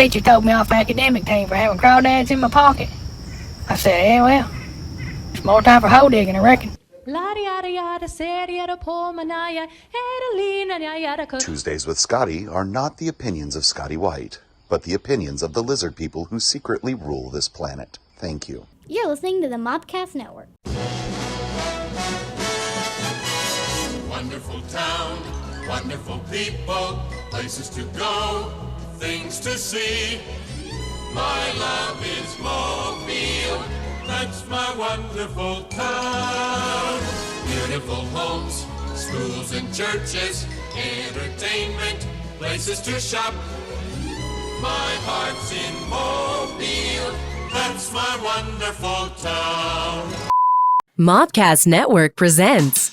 teacher told me off the academic team for having crawdads in my pocket. I said, yeah, well, it's more time for hoe digging, I reckon. Tuesdays with Scotty are not the opinions of Scotty White, but the opinions of the lizard people who secretly rule this planet. Thank you. You're listening to the Mopcast Network. Wonderful town, wonderful people, places to go, things to see. My love is Mobile, that's my wonderful town. Beautiful homes, schools and churches, entertainment, places to shop. My heart's in Mobile, that's my wonderful town. Mopcast Network presents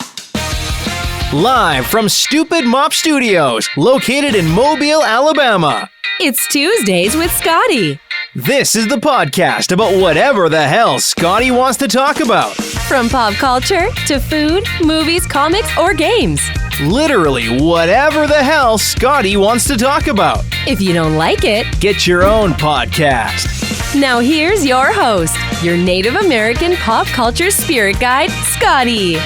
Live from Stupid Mop Studios, located in Mobile, Alabama. It's Tuesdays with Scotty. This is the podcast about whatever the hell Scotty wants to talk about. From pop culture to food, movies, comics, or games. Literally whatever the hell Scotty wants to talk about. If you don't like it, get your own podcast. Now here's your host, your Native American pop culture spirit guide, Scotty.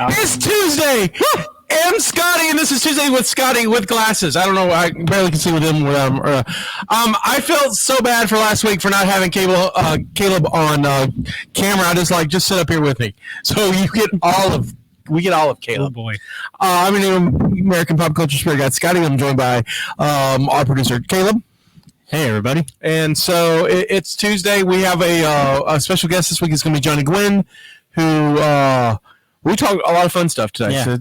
It's Tuesday! I'm Scotty, and this is Tuesday with Scotty with glasses. I don't know, I barely can see with him. I felt so bad for last week for not having Caleb on camera. Just sit up here with me. So we get all of Caleb. Oh boy. I'm an American pop culture spirit guide, Scotty. I'm joined by our producer, Caleb. Hey, everybody. And so it's Tuesday. We have a special guest this week. It's going to be Johnny Gwin, who... we talked a lot of fun stuff today. Yeah, so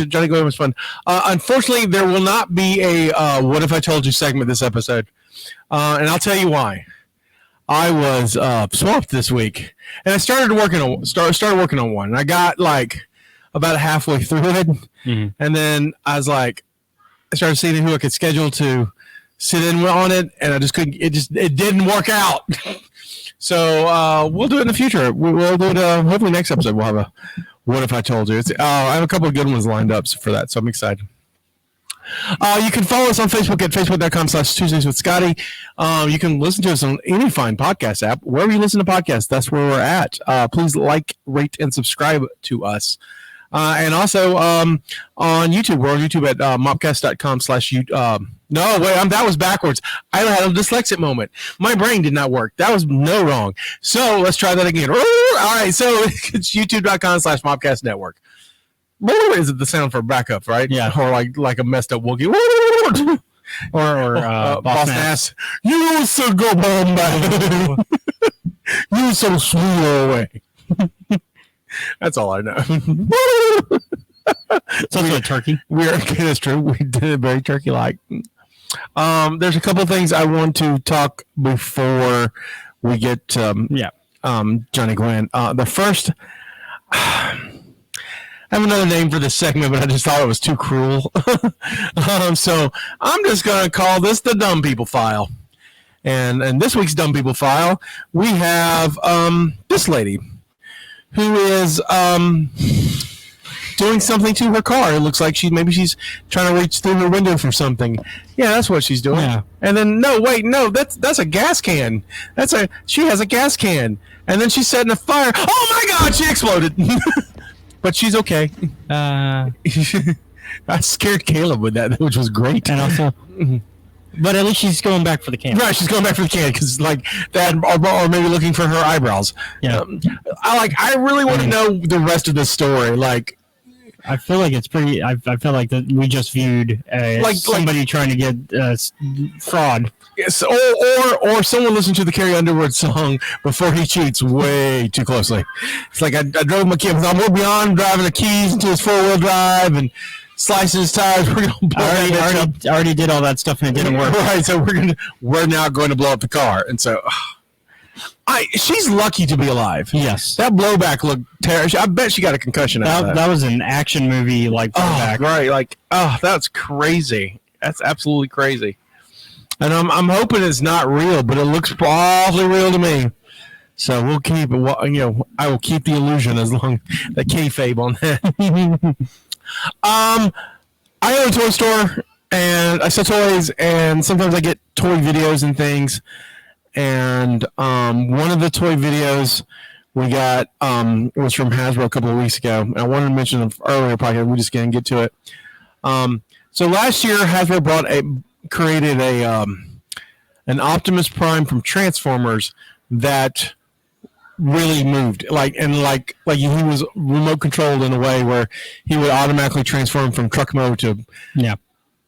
Johnny Gwin was fun. Unfortunately, there will not be a What If I Told You segment this episode. And I'll tell you why. I was swamped this week. And I started working on one. And I got about halfway through it. Mm-hmm. And then I started seeing who I could schedule to sit in on it. And I just couldn't. It didn't work out. So we'll do it in the future. We'll do it hopefully next episode. We'll have a What If I Told You. I have a couple of good ones lined up for that, so I'm excited. You can follow us on Facebook at facebook.com/Tuesdays with Scotty. You can listen to us on any fine podcast app. Wherever you listen to podcasts, that's where we're at. Please like, rate, and subscribe to us. And also on YouTube. We're on YouTube at mopcast.com/YouTube. No, wait, that was backwards. I had a dyslexic moment. My brain did not work. That was wrong. So let's try that again. All right, so it's youtube.com/Mopcast Network. Is it the sound for backup, right? Yeah. Or like a messed up Wookiee. Or Boss Nass. You so go Bombay. You so sweet away. That's all I know. Sounds like turkey. That's true. We did it very turkey-like. There's a couple of things I want to talk before we get Johnny Gwin. The first, I have another name for this segment, but I just thought it was too cruel. So I'm just going to call this the Dumb People File. And this week's Dumb People File, we have this lady who is doing something to her car. It looks like she's trying to reach through her window for something. Yeah, that's what she's doing. Yeah. And then that's a gas can. She has a gas can. And then she's setting a fire. Oh my God, she exploded. But she's okay. I scared Caleb with that, which was great. And also, but at least she's going back for the can. Right, she's going back for the can because that, or maybe looking for her eyebrows. Yeah. I really want to know the rest of this story. I feel like it's pretty. I feel like that we just viewed somebody trying to get fraud. Yes, or someone listened to the Carrie Underwood song before he cheats way too closely. It's like I drove my kid. I'm beyond driving the keys into his 4-wheel drive and slicing his tires. We're gonna blow I already did all that stuff and it didn't work. Right, so we're now going to blow up the car, and so. She's lucky to be alive. Yes. That blowback looked terrible. I bet she got a concussion out of that. That was an action movie blowback. Right. That's crazy. That's absolutely crazy. And I'm hoping it's not real, but it looks awfully real to me. So we'll keep it. I will keep the illusion as long the kayfabe on that. I own a toy store, and I sell toys, and sometimes I get toy videos and things. And one of the toy videos we got was from Hasbro a couple of weeks ago. And I wanted to mention it earlier, podcast. We just can't get to it. So last year, Hasbro created an Optimus Prime from Transformers that really moved, like he was remote controlled in a way where he would automatically transform from truck mode to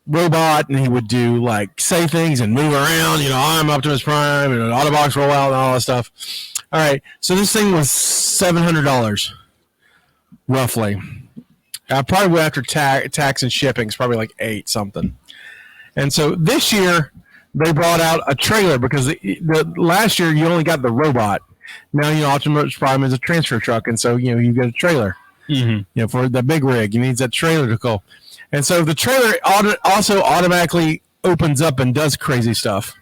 robot, and he would do say things and move around. I'm Optimus Prime, and an Autobox roll out and all that stuff. All right, so this thing was $700 roughly. I probably went after tax and shipping. It's probably like $8 something. And so this year they brought out a trailer because the last year you only got the robot. Now Optimus Prime is a transfer truck, and so you get a trailer. Mm-hmm. For the big rig, you need that trailer to go. And so the trailer also automatically opens up and does crazy stuff.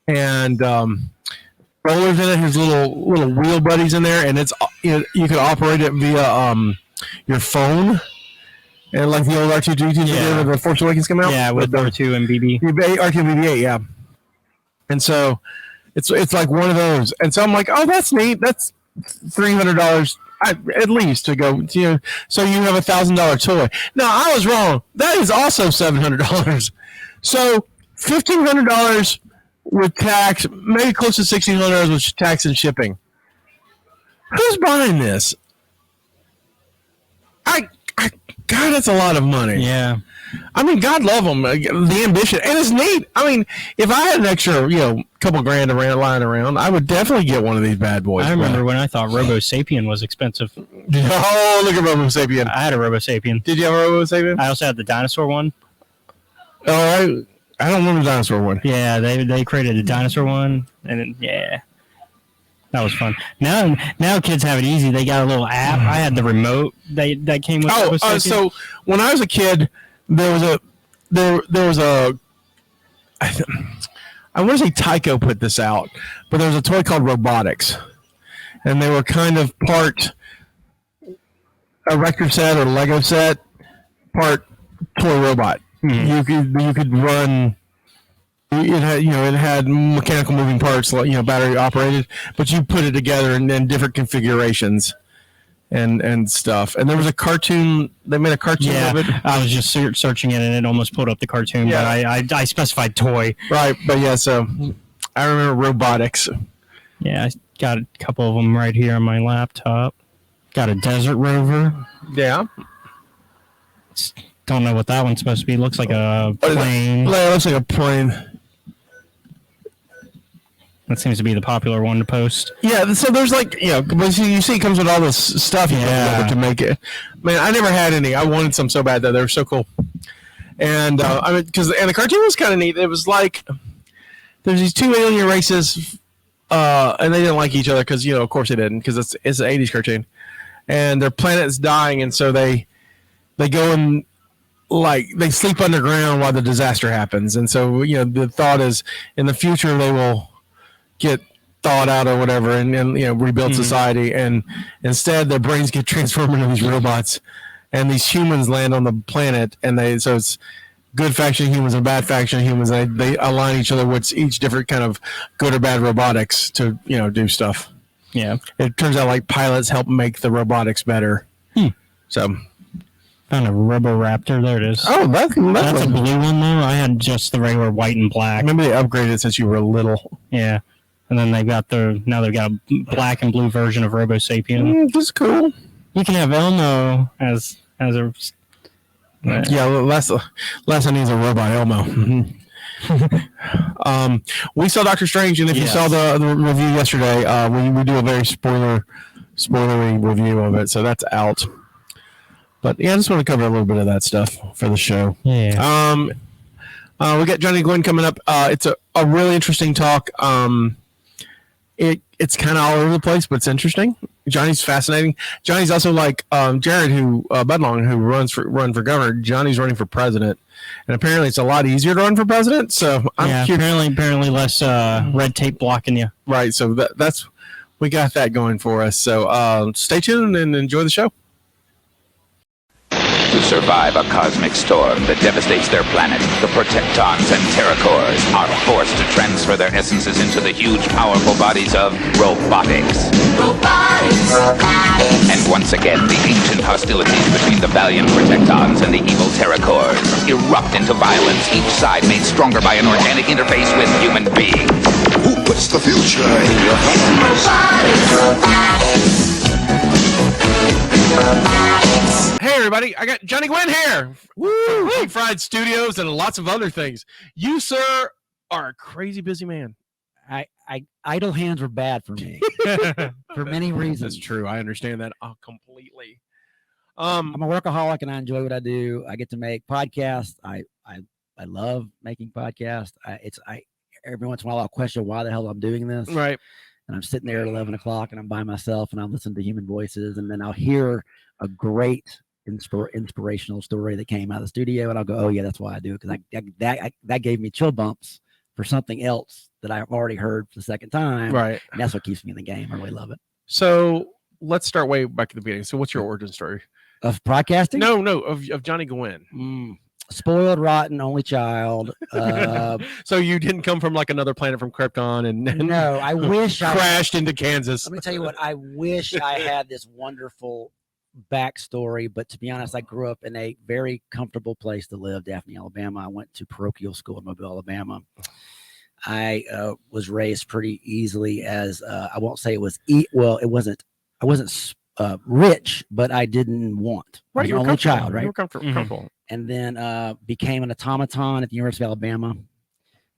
And rollers in it, his little wheel buddies in there, and it's you can operate it via your phone, and like the old R2-D2 did when the Force Awakens come out. Yeah, with R2 and BB. R2 and BB-8, yeah. And so it's like one of those. And so I'm like, oh, that's neat. That's $300 at least to go. So you have $1,000 toy. No, I was wrong. That is also $700. So $1,500 with tax, maybe close to $1,600 with tax and shipping. Who's buying this? God, that's a lot of money. Yeah. I mean, God love them. The ambition. And it's neat. I mean, if I had an extra, couple grand lying around, I would definitely get one of these bad boys. I remember when I thought Robo Sapien was expensive. Oh, look at Robo Sapien. I had a Robo Sapien. Did you have a Robo Sapien? I also had the dinosaur one. Oh, I don't remember the dinosaur one. Yeah, they created a dinosaur one, and that was fun. Now kids have it easy. They got a little app. I had the remote that came with. So when I was a kid, there was a I want to say Tyco put this out, but there was a toy called Robotics, and they were kind of part erector set or Lego set, part toy robot. Mm-hmm. You could run. It had mechanical moving parts, battery operated, but you put it together in different configurations and stuff. And there was a cartoon. They made a cartoon of it. I was just searching it, and it almost pulled up the cartoon. Yeah. But I specified toy. Right, but so I remember Robotics. Yeah, I got a couple of them right here on my laptop. Got a Desert Rover. Yeah. Don't know what that one's supposed to be. Looks like a plane. It looks like a plane. That seems to be the popular one to post. Yeah, so there's you see it comes with all this stuff to make it. Man, I never had any. I wanted some so bad, though. They were so cool. And the cartoon was kind of neat. It was like there's these two alien races, and they didn't like each other because, of course they didn't, because it's an 80s cartoon. And their planet's dying, and so they go and they sleep underground while the disaster happens. And so, the thought is in the future they will get thawed out or whatever and rebuild society, and instead their brains get transformed into these robots, and these humans land on the planet, and so it's good faction humans and bad faction humans. They align each other with each different kind of good or bad robotics to do stuff. Yeah, it turns out pilots help make the robotics better. So found a Roboraptor. There it is. Oh, that's a blue one though. I had just the regular white and black. Maybe they upgraded since you were little. Yeah. And then they've got a black and blue version of Robo Sapien. That's cool. You can have Elmo as a. Last I need is a robot Elmo. We saw Doctor Strange, and if you saw the review yesterday, we do a very spoilery review of it, so that's out. But I just want to cover a little bit of that stuff for the show. Yeah. We got Johnny Gwin coming up. It's a really interesting talk. It's kind of all over the place, but it's interesting. Johnny's fascinating. Johnny's also like Jared, Budlong, who run for governor. Johnny's running for president, and apparently it's a lot easier to run for president. So apparently less red tape blocking you. Right. So that's we got that going for us. So stay tuned and enjoy the show. to survive a cosmic storm that devastates their planet, the Protectons and Terracores are forced to transfer their essences into the huge, powerful bodies of robotics. And once again, the ancient hostilities between the valiant Protectons and the evil Terracores erupt into violence, each side made stronger by an organic interface with human beings. Who puts the future in your hands? Hey everybody, I got Johnny Gwin here. Woo! Deep Fried Studios and lots of other things. You, sir, are a crazy busy man. Idle hands were bad for me for many reasons. That's true. I understand that completely. I'm a workaholic and I enjoy what I do. I get to make podcasts. I love making podcasts. Every once in a while I'll question why the hell I'm doing this. Right. And I'm sitting there at 11 o'clock and I'm by myself and I listen to human voices and then I'll hear a great inspirational story that came out of the studio and I'll go, oh yeah, that's why I do it. Because that gave me chill bumps for something else that I've already heard for the second time. Right. And that's what keeps me in the game. I really love it. So let's start way back at the beginning. So what's your origin story? Of podcasting? No, of Johnny Gwin. Spoiled, rotten, only child. So you didn't come from like another planet from Krypton and no, I wish I crashed into Kansas. Let me tell you what, I wish I had this wonderful backstory, but to be honest, I grew up in a very comfortable place to live, Daphne, Alabama. I went to parochial school in Mobile, Alabama. I was raised pretty easily as I won't say it was it wasn't I wasn't rich, but I didn't want. Right, I was an only child, right? You were comfortable. And then became an automaton at the University of Alabama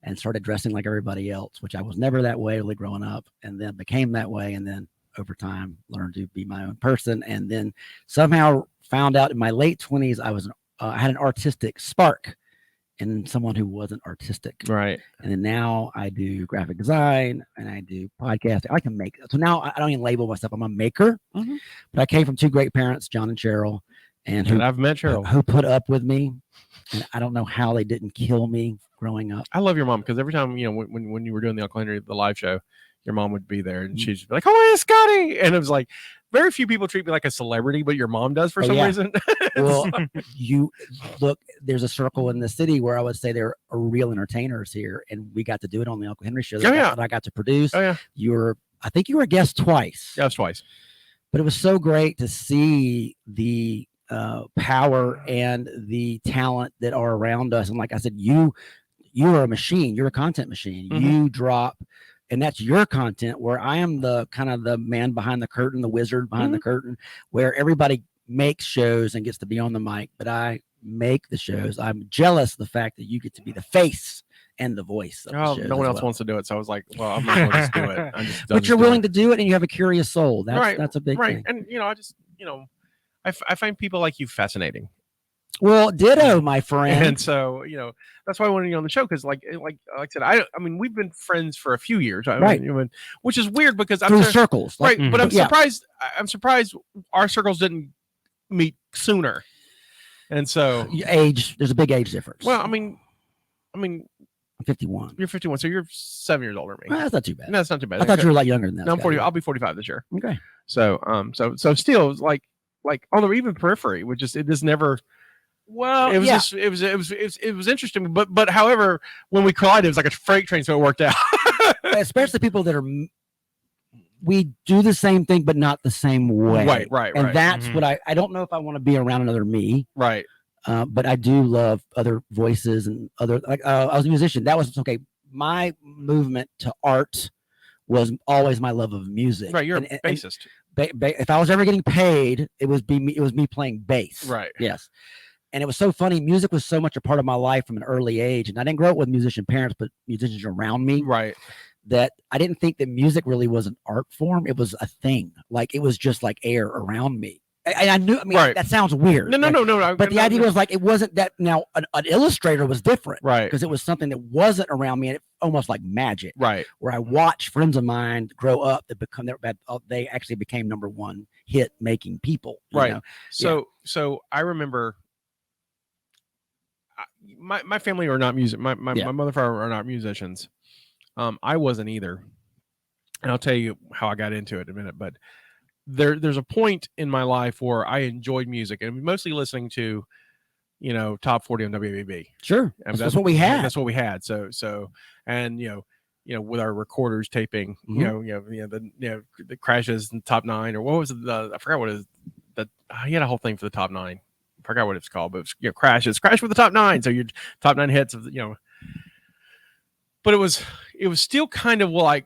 and started dressing like everybody else, which I was never that way really growing up, and then became that way. And then over time learned to be my own person. And then somehow found out in my late 20s, I had an artistic spark in someone who wasn't artistic. Right. And then now I do graphic design and I do podcasting. I can make. So now I don't even label myself. I'm a maker, but I came from two great parents, John and Cheryl. And I've met Cheryl, who put up with me, and I don't know how they didn't kill me growing up. I love your mom because every time when you were doing the Uncle Henry the live show, your mom would be there and she'd be like, "Oh, yeah, Scotty," and it was like very few people treat me like a celebrity, but your mom does for some reason. Well, you look, there's a circle in the city where I would say there are real entertainers here, and we got to do it on the Uncle Henry show that I got to produce. Oh yeah, I think you were a guest twice. Yeah, it was twice, but it was so great to see the power and the talent that are around us. And like I said, you are a machine. You're a content machine. You drop, and that's your content, where I am the kind of the man behind the curtain, the wizard behind the curtain, where everybody makes shows and gets to be on the mic, but I make the shows. I'm jealous of the fact that you get to be the face and the voice of the shows. No one else wants to do it, so I was like, well, I'm not going to just do it. But you're willing to do it, and you have a curious soul. That's a big thing. And I find people like you fascinating. Well, ditto, my friend. And so, that's why I wanted you on the show because, like I said, I mean, we've been friends for a few years, right? Which is weird because through circles, right? But I'm surprised. I'm surprised our circles didn't meet sooner. And so, there's a big age difference. Well, I mean, I'm 51. You're 51, so you're 7 years older than me. Well, that's not too bad. No, that's not too bad. I thought you were a lot younger than that. No, I'm 40. I'll be 45 this year. Okay. So, so still, like on the even periphery, it just never. Well, it was it was interesting, but however, when we collided, it was like a freight train, so it worked out. Especially people that we do the same thing, but not the same way. Right. And that's what I don't know if I want to be around another me. Right. But I do love other voices and other. I was a musician. That was okay. My movement to art was always my love of music. Right. You're a bassist. If I was ever getting paid, it was me playing bass. Right. Yes. And it was so funny. Music was so much a part of my life from an early age. And I didn't grow up with musician parents, but musicians around me. Right. That I didn't think that music really was an art form. It was a thing. Like it was just like air around me. I knew, that sounds weird. No. But the idea was like, it wasn't that. Now an illustrator was different. Right. Because it was something that wasn't around me, and it almost like magic. Right. Where I watched friends of mine grow up that they actually became #1 hit making people. Right. So I remember my family are not music. My mother and father are not musicians. I wasn't either. And I'll tell you how I got into it in a minute, but there's a point in my life where I enjoyed music and mostly listening to, top 40 on WABB. Sure. That's what we had. That's what we had. So, and with our recorders taping, the crashes in top 9, or what was it? I forgot what it is. He had a whole thing for the top 9. I forgot what it's called, but it was, crash with the top 9. So your top 9 hits of but it was still kind of like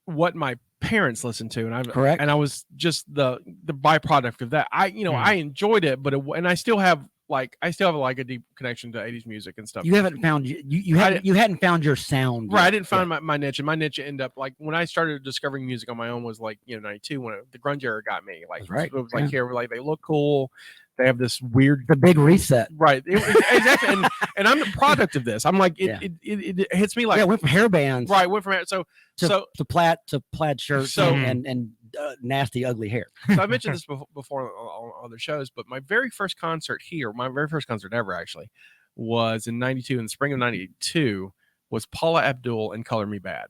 what my parents listened to, and correct. And I was just the byproduct of that. I enjoyed it, but I still have a deep connection to 80s music and stuff. You haven't found you hadn't found your sound right. Yet. I didn't find my niche, and my niche ended up like when I started discovering music on my own was like 92 when the grunge era got me. Like right. It was like here, like they look cool. They have this weird, the big reset, right? Exactly, and I'm the product of this. I'm like it hits me like went from hair bands, right? Went from to plaid shirts and nasty ugly hair. So I mentioned this before on other shows, but my very first concert ever actually was in '92. In the spring of '92, was Paula Abdul and "Color Me Bad."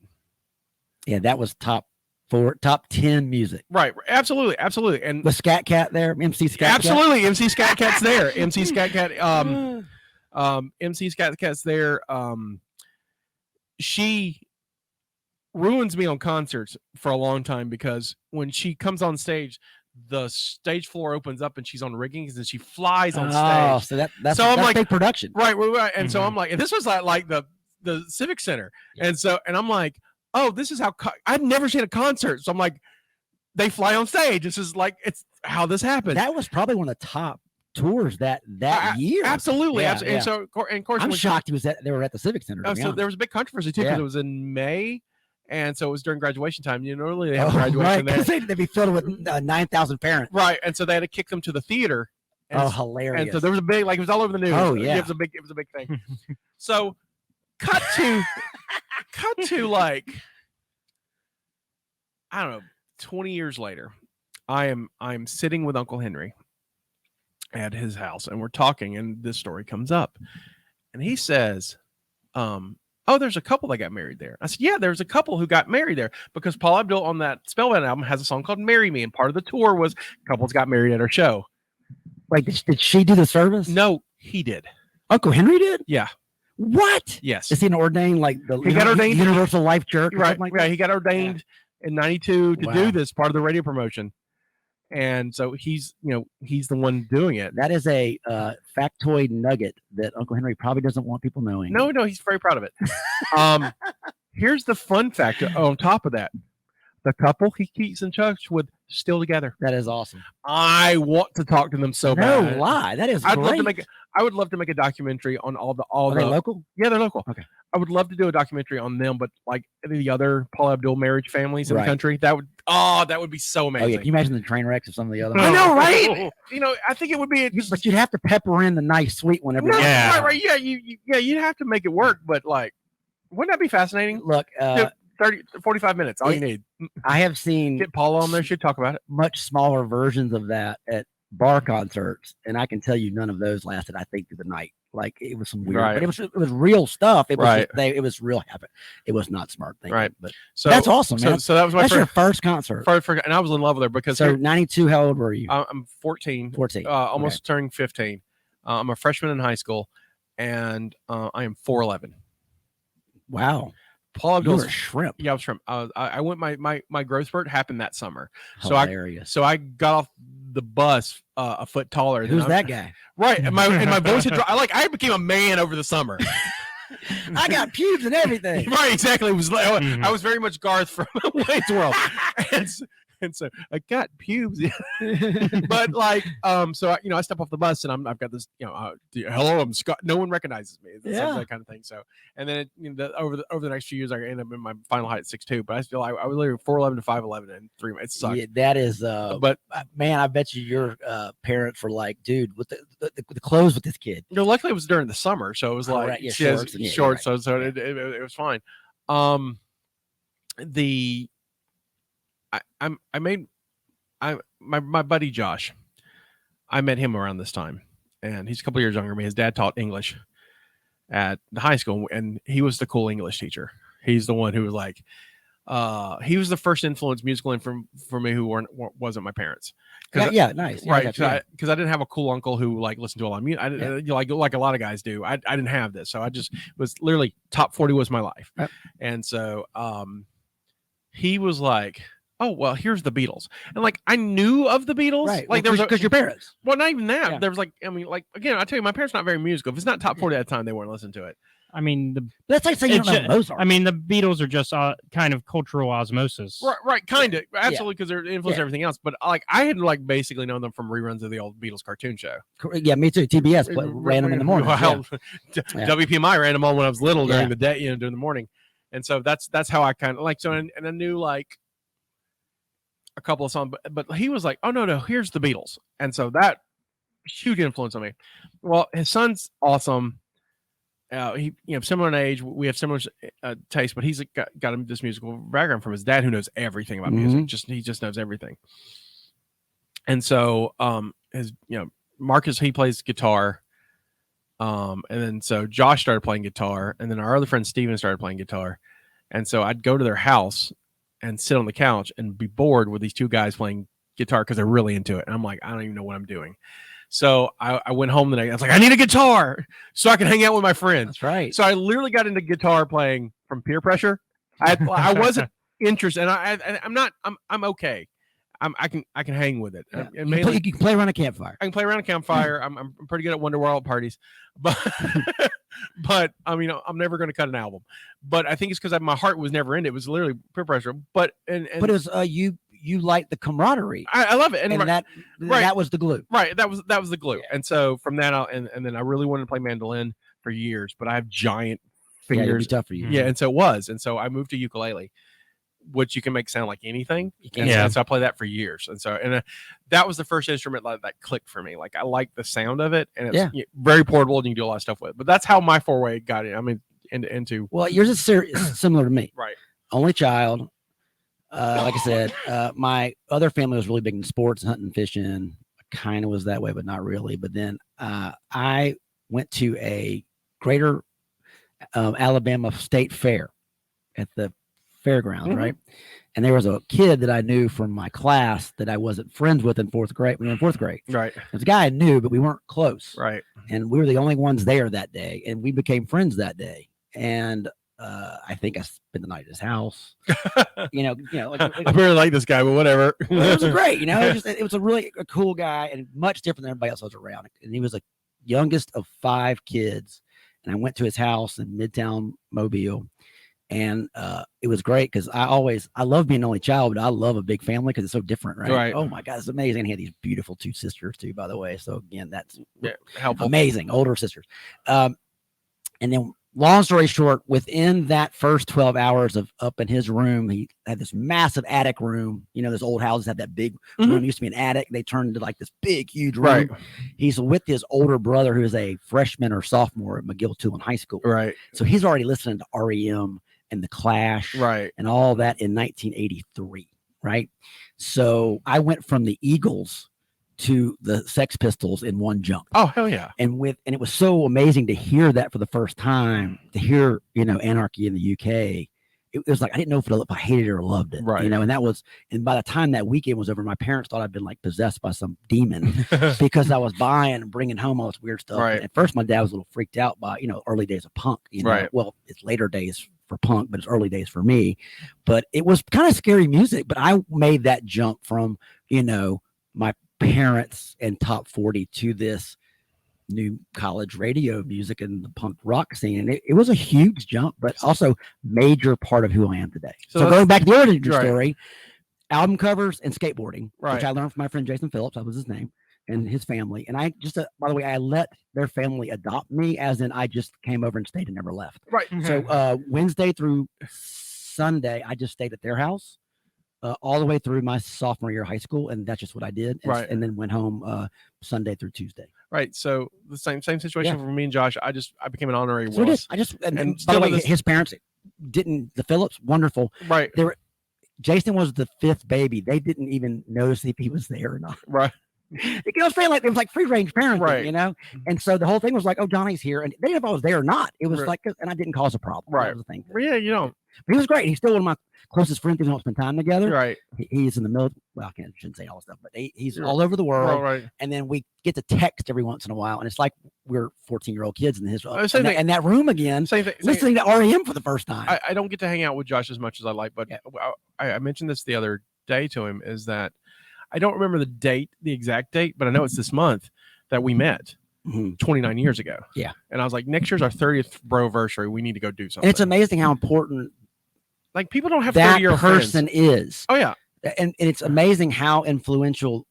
Yeah, that was top 10 music. Right, absolutely. And the Scat Cat there, MC Scat absolutely, Cat? MC Scat Cat's there. MC Scat Cat, MC Scat Cat's there. She ruins me on concerts for a long time because when she comes on stage, the stage floor opens up and she's on riggings and she flies on stage. So that's like big production, right? And so I'm like, and this was like the Civic Center, and I'm like, oh, this is how I've never seen a concert. So I'm like, they fly on stage. This is like, it's how this happened. That was probably one of the top tours that year. Absolutely. Yeah. And so, and of course, I'm shocked they were at the Civic Center. So there was a big controversy too, because it was in May. And so it was during graduation time. Normally they have graduation there. They'd be filled with 9,000 parents. Right. And so they had to kick them to the theater. And hilarious. And so there was a big, it was all over the news. Oh, yeah. It was a big thing. So cut to like, I don't know, 20 years later, I'm sitting with Uncle Henry at his house and we're talking and this story comes up and he says, oh, there's a couple that got married there. I said, yeah, there's a couple who got married there because Paul Abdul on that Spellbound album has a song called Marry Me. And part of the tour was couples got married at our show. Like, did she do the service? No, he did. Uncle Henry did? Yeah. What? Yes. Is he ordained like he got ordained Universal Life Church? Right. He got ordained in 92 to do this part of the radio promotion. And so he's the one doing it. That is a factoid nugget that Uncle Henry probably doesn't want people knowing. No, he's very proud of it. Here's the fun fact on top of that. The couple he keeps in touch with still together. That is awesome. I want to talk to them so bad. No lie. That is I would love to make a documentary on all Are they local? Yeah, they're local. Okay. I would love to do a documentary on them, but like the other Paul Abdul marriage families in the country, that would be so amazing. Oh yeah, can you imagine the train wrecks of some of the other? I know, right? I think it would be. But you'd have to pepper in the nice sweet one every. Right. Yeah, you'd have to make it work, but like, wouldn't that be fascinating? Look, 45 minutes, all you need. I have seen get Paula on there. She'd talk about it. Much smaller versions of that at bar concerts, and I can tell you none of those lasted, I think, through the night. Like it was some weird, but it was real stuff. It was it was real happen. It was not smart thing. Right. But so that's awesome, man. So that was your first concert. And I was in love with her because 92. How old were you? I'm 14. 14. Almost turning 15. I'm a freshman in high school, and I am 4'11". Wow. Paul Abdul's a shrimp. Yeah, I was shrimp. I went my growth spurt happened that summer. Hilarious. So I got off the bus a foot taller. Who's that guy? Right, and my voice had I became a man over the summer. I got pubes and everything. Right, exactly. It was I was very much Garth from Wayne's World, and so I got pubes. But like, so I step off the bus and I've got this, hello, I'm Scott. No one recognizes me. That kind of thing. So, and then over the next few years, I ended up in my final height at 6'2", but I was literally 4'11" to 5'11" in 3 months. It sucked. Yeah, that is, but man, I bet you your parents were like, dude, with the clothes with this kid. Luckily it was during the summer, so it was like shorts. So it was fine. My buddy Josh, I met him around this time, and he's a couple years younger than me. His dad taught English at the high school, and he was the cool English teacher. He's the one who was like, he was the first influence musically for me who wasn't my parents. Yeah, nice. Yeah, Right, because I didn't have a cool uncle who like listened to a lot of music. I didn't, like a lot of guys do. I didn't have this, so I just was literally top 40 was my life. Right. And so he was like, oh well, here's the Beatles, and like I knew of the Beatles, right? Like there was because your parents. Well, not even that. Yeah. There was like, I mean, like again, I tell you, my parents not very musical. If it's not top 40 at the time, they weren't listening to it. I mean, that's like saying you don't know Mozart. I mean, the Beatles are just kind of cultural osmosis. Right, kind of, absolutely, because they're influenced everything else. But like, I had like basically known them from reruns of the old Beatles cartoon show. Yeah, me too. TBS ran them in the morning. Well, WPMI ran them on when I was little during the day, during the morning, and so that's how I kind of like. So and I knew like a couple of songs, but he was like, oh no, here's the Beatles, and so that huge influence on me. Well, his son's awesome. He, similar in age. We have similar taste, but he's got him this musical background from his dad, who knows everything about music. He just knows everything. And so, Marcus, he plays guitar. And then so Josh started playing guitar, and then our other friend Steven started playing guitar. And so I'd go to their house and sit on the couch and be bored with these two guys playing guitar because they're really into it. And I'm like, I don't even know what I'm doing. So I went home the night. I was like, I need a guitar so I can hang out with my friends. That's right. So I literally got into guitar playing from peer pressure. I wasn't interested, and I'm okay. I can hang with it. Yeah. And you can play around a campfire. I can play around a campfire. I'm pretty good at Wonderworld parties, but I mean, I'm never going to cut an album. But I think it's because my heart was never in it. It was literally peer pressure. But it was you like the camaraderie. I love it, and that was the glue. Right, that was the glue. Yeah. And so from that out, and then I really wanted to play mandolin for years, but I have giant fingers. Yeah, it'd be tough for you. Yeah, and so it was, and so I moved to ukulele, which you can make sound like anything. And so I played that for years, and so that was the first instrument that clicked for me. Like I like the sound of it, and it's very portable, and you can do a lot of stuff with it. But that's how my foray got in. I mean, into well, yours is similar to me. Right, only child. Like I said, my other family was really big in sports, hunting, fishing. I kind of was that way, but not really. But then I went to a Greater Alabama State Fair at the fairgrounds, right? And there was a kid that I knew from my class that I wasn't friends with in fourth grade. We were in fourth grade. Right. There's a guy I knew, but we weren't close. Right. And we were the only ones there that day. And we became friends that day. And I think I spent the night at his house. I really like this guy, but whatever. Well, it was great. It was a really cool guy and much different than everybody else I was around. And he was the youngest of 5 kids. And I went to his house in Midtown Mobile. And it was great because I love being an only child, but I love a big family because it's so different, right? Oh my God, it's amazing. And he had these beautiful 2 sisters too, by the way. So again, that's helpful. Amazing, older sisters. And then long story short, within that first 12 hours of up in his room, he had this massive attic room. Those old houses have that big room. It used to be an attic. They turned into like this big, huge room. Right. He's with his older brother, who is a freshman or sophomore at McGill-Tulane High School. Right. So he's already listening to REM and The Clash, right, and all that in 1983, right? So I went from the Eagles to the Sex Pistols in one jump. Oh, hell yeah. And it was so amazing to hear that for the first time, to hear, Anarchy in the UK. It was like, I didn't know if I hated it or loved it, right. And by the time that weekend was over, my parents thought I'd been like possessed by some demon because I was buying and bringing home all this weird stuff. Right. And at first my dad was a little freaked out by, early days of punk, right. Well, it's later days for punk, but it's early days for me. But it was kind of scary music. But I made that jump from, my parents and top 40 to this new college radio music and the punk rock scene. And it was a huge jump, but also major part of who I am today. So going back to the origin story, album covers and skateboarding, which I learned from my friend Jason Phillips, that was his name, and his family. And I just, by the way, I let their family adopt me, as in I just came over and stayed and never left. Right. So Wednesday through Sunday, I just stayed at their house all the way through my sophomore year of high school. And that's just what I did. Right. And then went home Sunday through Tuesday. Right. So the same situation for me and Josh. I became an honorary so Willis. And by the way, his parents didn't, the Phillips, wonderful. Right. Jason was the 5th baby. They didn't even notice if he was there or not. Right. You know, saying like it was like free range parenting, Right. you know. And so the whole thing was like, oh, Johnny's here, and they didn't know if I was there or not. It was Right. like, and I didn't cause a problem. Right. That was the thing. Yeah, you don't. But he was great. He's still one of my closest friends. We don't spend time together. Right. He's in the middle. Well, I shouldn't say all this stuff, but he's Yeah. all over the world. Right. And then we get to text every once in a while, and it's like we're 14-year-old kids in his same thing. and that room again, Same thing. listening to REM for the first time. I don't get to hang out with Josh as much as I like, but I mentioned this the other day to him, is that I don't remember the exact date, but I know it's this month that we met 29 years ago. Yeah. And I was like, next year's our 30th broversary. We need to go do something. And it's amazing how important like people don't have that 30-year person is. Oh yeah. And it's amazing how influential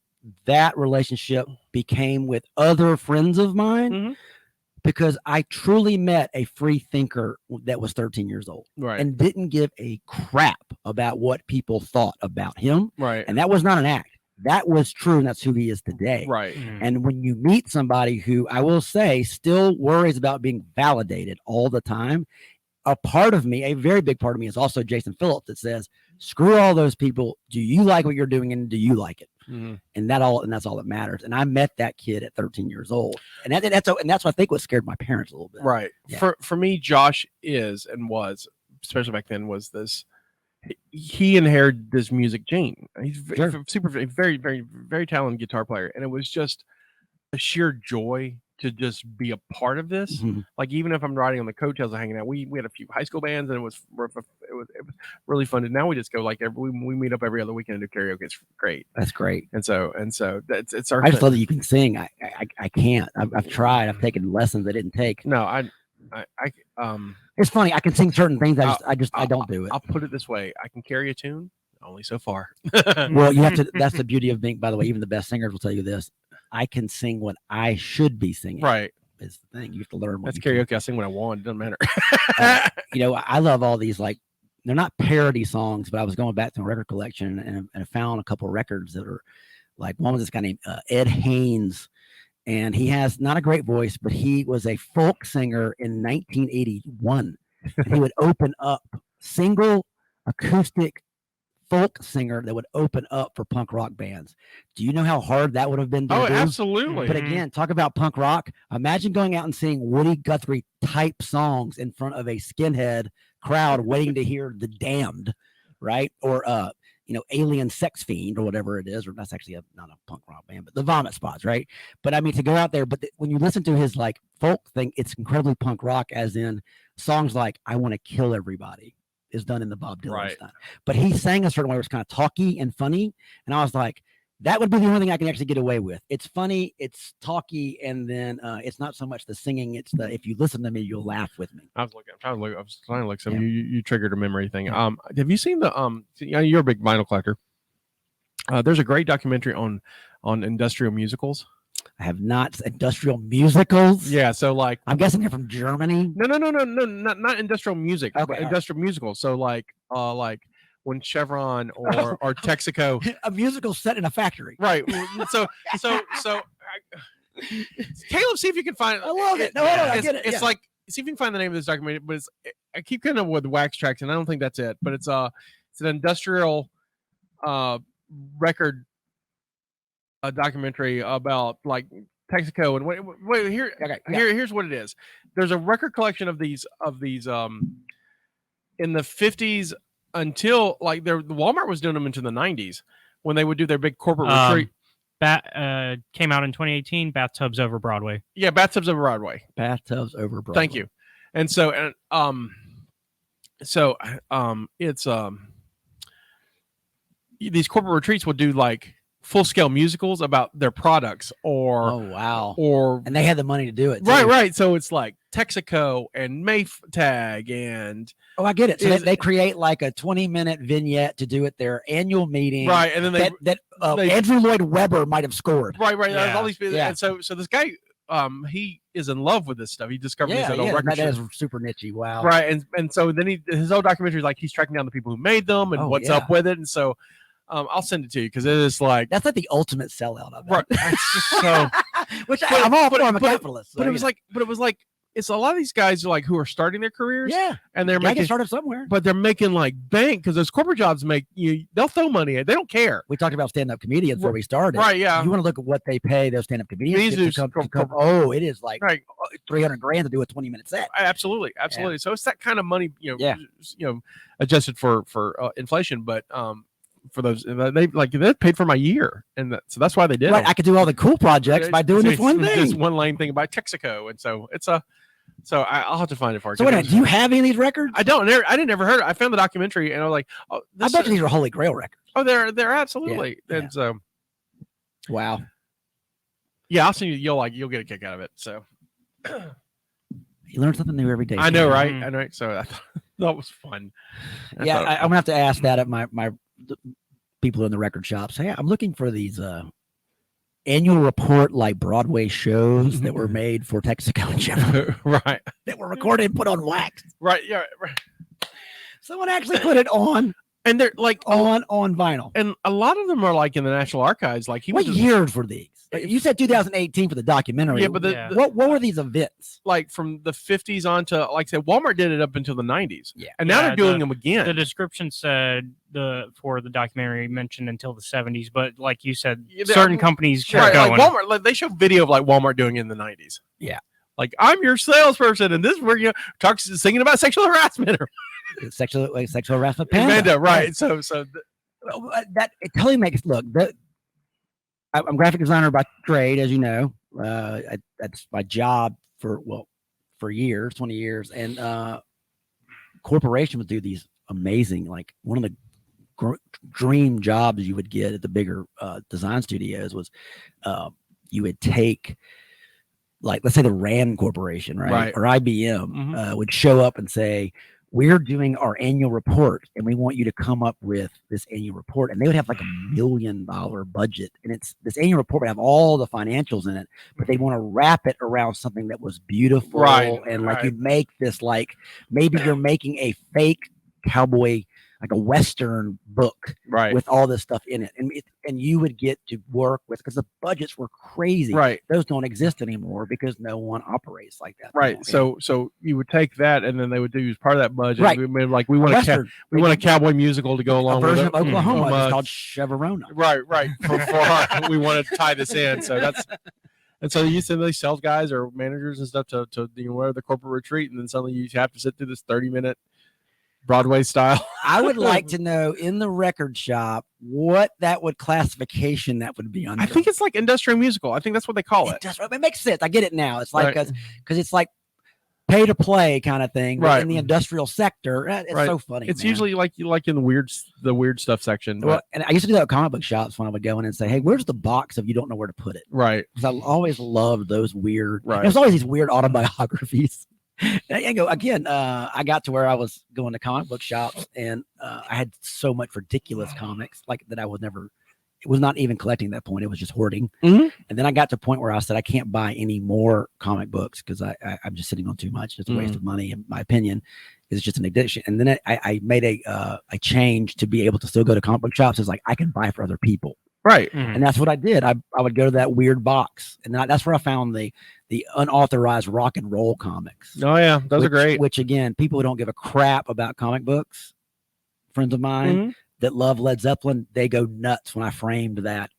that relationship became with other friends of mine, because I truly met a free thinker that was 13 years old, right, and didn't give a crap about what people thought about him. Right. And that was not an act. That was true, and that's who he is today. Right. And when you meet somebody who, I will say, still worries about being validated all the time, a part of me, a very big part of me, is also Jason Phillips, that says, screw all those people. Do you like what you're doing, and do you like it? And that's all that matters. And I met that kid at 13 years old, and that's what I think what scared my parents a little bit. Right. Yeah. For me, Josh is and was, especially back then, was this. He inherited this music gene. He's very, very, very talented guitar player, and it was just a sheer joy to just be a part of this. Like, even if I'm riding on the coattails of hanging out, we had a few high school bands, and it was really fun. And now we just go like we meet up every other weekend and do karaoke. It's great. That's great. And so it's our. I just love that you can sing. I can't. I've tried. I've taken lessons I didn't take. No, it's funny. I can sing certain things. I don't do it. I'll put it this way: I can carry a tune only so far. Well, you have to. That's the beauty of being. By the way, even the best singers will tell you this. I can sing what I should be singing. Right. Is the thing. You have to learn. That's karaoke. I sing what I want. It doesn't matter. I love all these, like, they're not parody songs, but I was going back to my record collection and I found a couple of records that are like, one was this guy named Ed Haynes, and he has not a great voice, but he was a folk singer in 1981. He would open up single acoustic folk singer that would open up for punk rock bands. Do you know how hard that would have been to do? Absolutely. But again, talk about punk rock. Imagine going out and seeing Woody Guthrie type songs in front of a skinhead crowd waiting to hear The Damned, right? Or Alien Sex Fiend or whatever it is, or that's actually not a punk rock band, but the Vomit Spots, right? But I mean, to go out there, but when you listen to his like folk thing, it's incredibly punk rock, as in songs like I Want to Kill Everybody is done in the Bob Dylan style. But he sang a certain way where it's kind of talky and funny. And I was like, that would be the only thing I can actually get away with. It's funny, it's talky, and then it's not so much the singing, it's the, if you listen to me, you'll laugh with me. I was trying to look some. You triggered a memory thing. Have you seen the you're a big vinyl collector. There's a great documentary on industrial musicals. I have not. Industrial musicals. Yeah, so like I'm guessing they're from Germany. No, not industrial music. Okay, but industrial musicals. So like when Chevron or Texaco, a musical set in a factory. Right. So Caleb, see if you can find. I love it. No, I get it. It's like, see if you can find the name of this documentary. But I keep kind of with wax tracks, and I don't think that's it. But it's an industrial record. A documentary about like Texaco, and wait here's what it is. There's a record collection of these in the 50s until like the Walmart was doing them into the 90s when they would do their big corporate retreat. Came out in 2018. Bathtubs Over Broadway. Yeah, Bathtubs Over Broadway. Bathtubs Over Broadway. Thank you. And so it's these corporate retreats would do like full-scale musicals about their products and they had the money to do it too. right so it's like Texaco and Maytag and I get it. So they create like a 20-minute vignette to do at their annual meeting, right? And then they Andrew Lloyd Webber might have scored, right. All these people, and so this guy he is in love with this stuff. He discovered his own record. That is super niche-y. Wow. Right, and so then his whole documentary is like he's tracking down the people who made them and what's up with it, and so. I'll send it to you because it is like that's like the ultimate sellout of it. Right. It's just so which I'm all for. I'm a capitalist. But it was like it's a lot of these guys like who are starting their careers. Yeah, and they're gotta get making started somewhere. but they're making like bank because those corporate jobs they'll throw money at. They don't care. We talked about stand-up comedians before we started. Right? Yeah. You want to look at what they pay those stand-up comedians to come. Oh, it is like $300,000 to do a 20-minute set. Absolutely. Yeah. So it's that kind of money, adjusted for inflation, but for those they paid for my year, and so that's why they did. Right, I could do all the cool projects by doing this one thing, this one lane thing by Texaco, and so it's a. So I'll have to find it for you. So do you have any of these records? I don't. I didn't ever heard it. I found the documentary, and I was like, "Oh, I bet these are Holy Grail records." Oh, they're absolutely. Yeah. And so, wow. Yeah, I'll send you. You'll get a kick out of it. So you learn something new every day. I know, right? I know. So I thought that was fun. I'm gonna have to ask that at my people in the record shops. Hey, I'm looking for these annual report like Broadway shows that were made for Texaco and Chevrolet. Right. That were recorded and put on wax. Right. Yeah. Right. Someone actually put it on. And they're like on vinyl. And a lot of them are like in the National Archives. Like what years were these? You said 2018 for the documentary. Yeah, but what were these events? Like from the 50s on to, like I said, Walmart did it up until the 90s. Yeah. And now they're doing them again. The description said for the documentary mentioned until the 70s, but like you said, certain companies kept going. Like Walmart, they show video of like Walmart doing it in the 90s. Yeah. Like, I'm your salesperson, and this is where singing about sexual harassment. Sexual harassment panda. Right. So that it totally makes I'm a graphic designer by trade, as you know. That's my job for years, 20 years, and corporations would do these amazing, like one of the dream jobs you would get at the bigger design studios was you would take, like, let's say the Rand Corporation, right? Or IBM would show up and say, we're doing our annual report and we want you to come up with this annual report. And they would have like $1 million budget. And this annual report would have all the financials in it, but they want to wrap it around something that was beautiful. Right. And like you'd make this, like maybe you're making a fake cowboy, like a Western book, right, with all this stuff in it, and you would get to work with, because the budgets were crazy. Right, those don't exist anymore because no one operates like that. Right. Anymore. So you would take that, and then they would do as part of that budget. Right. We made, like, we want a cowboy musical to go along with it. Of Oklahoma. It's called Cheverona. Right. We want to tie this in, so that's. And so you send these sales guys or managers and stuff to wear the corporate retreat, and then suddenly you have to sit through this 30-minute Broadway style. I would like to know in the record shop what that classification that would be under. I think it's like industrial musical. I think that's what they call it. It makes sense. I get it now. It's like because it's like pay to play kind of thing, but in the industrial sector. It's so funny. It's usually like in the weird stuff section. Well, and I used to do that at comic book shops when I would go in and say, "Hey, where's the box if you don't know where to put it?" Right. Because I always loved those weird. Right. There's always these weird autobiographies. And I go again. I got to where I was going to comic book shops, and I had so much ridiculous comics like that. I was never. It was not even collecting at that point. It was just hoarding. Mm-hmm. And then I got to a point where I said I can't buy any more comic books because I'm just sitting on too much. It's a waste of money, in my opinion. It's just an addiction. And then I made a change to be able to still go to comic book shops. It's like I can buy for other people. Right. And that's what I did. I would go to that weird box, and that's where I found the unauthorized rock and roll comics. Oh yeah, those are great. Which again, people who don't give a crap about comic books, friends of mine that love Led Zeppelin, they go nuts when I framed that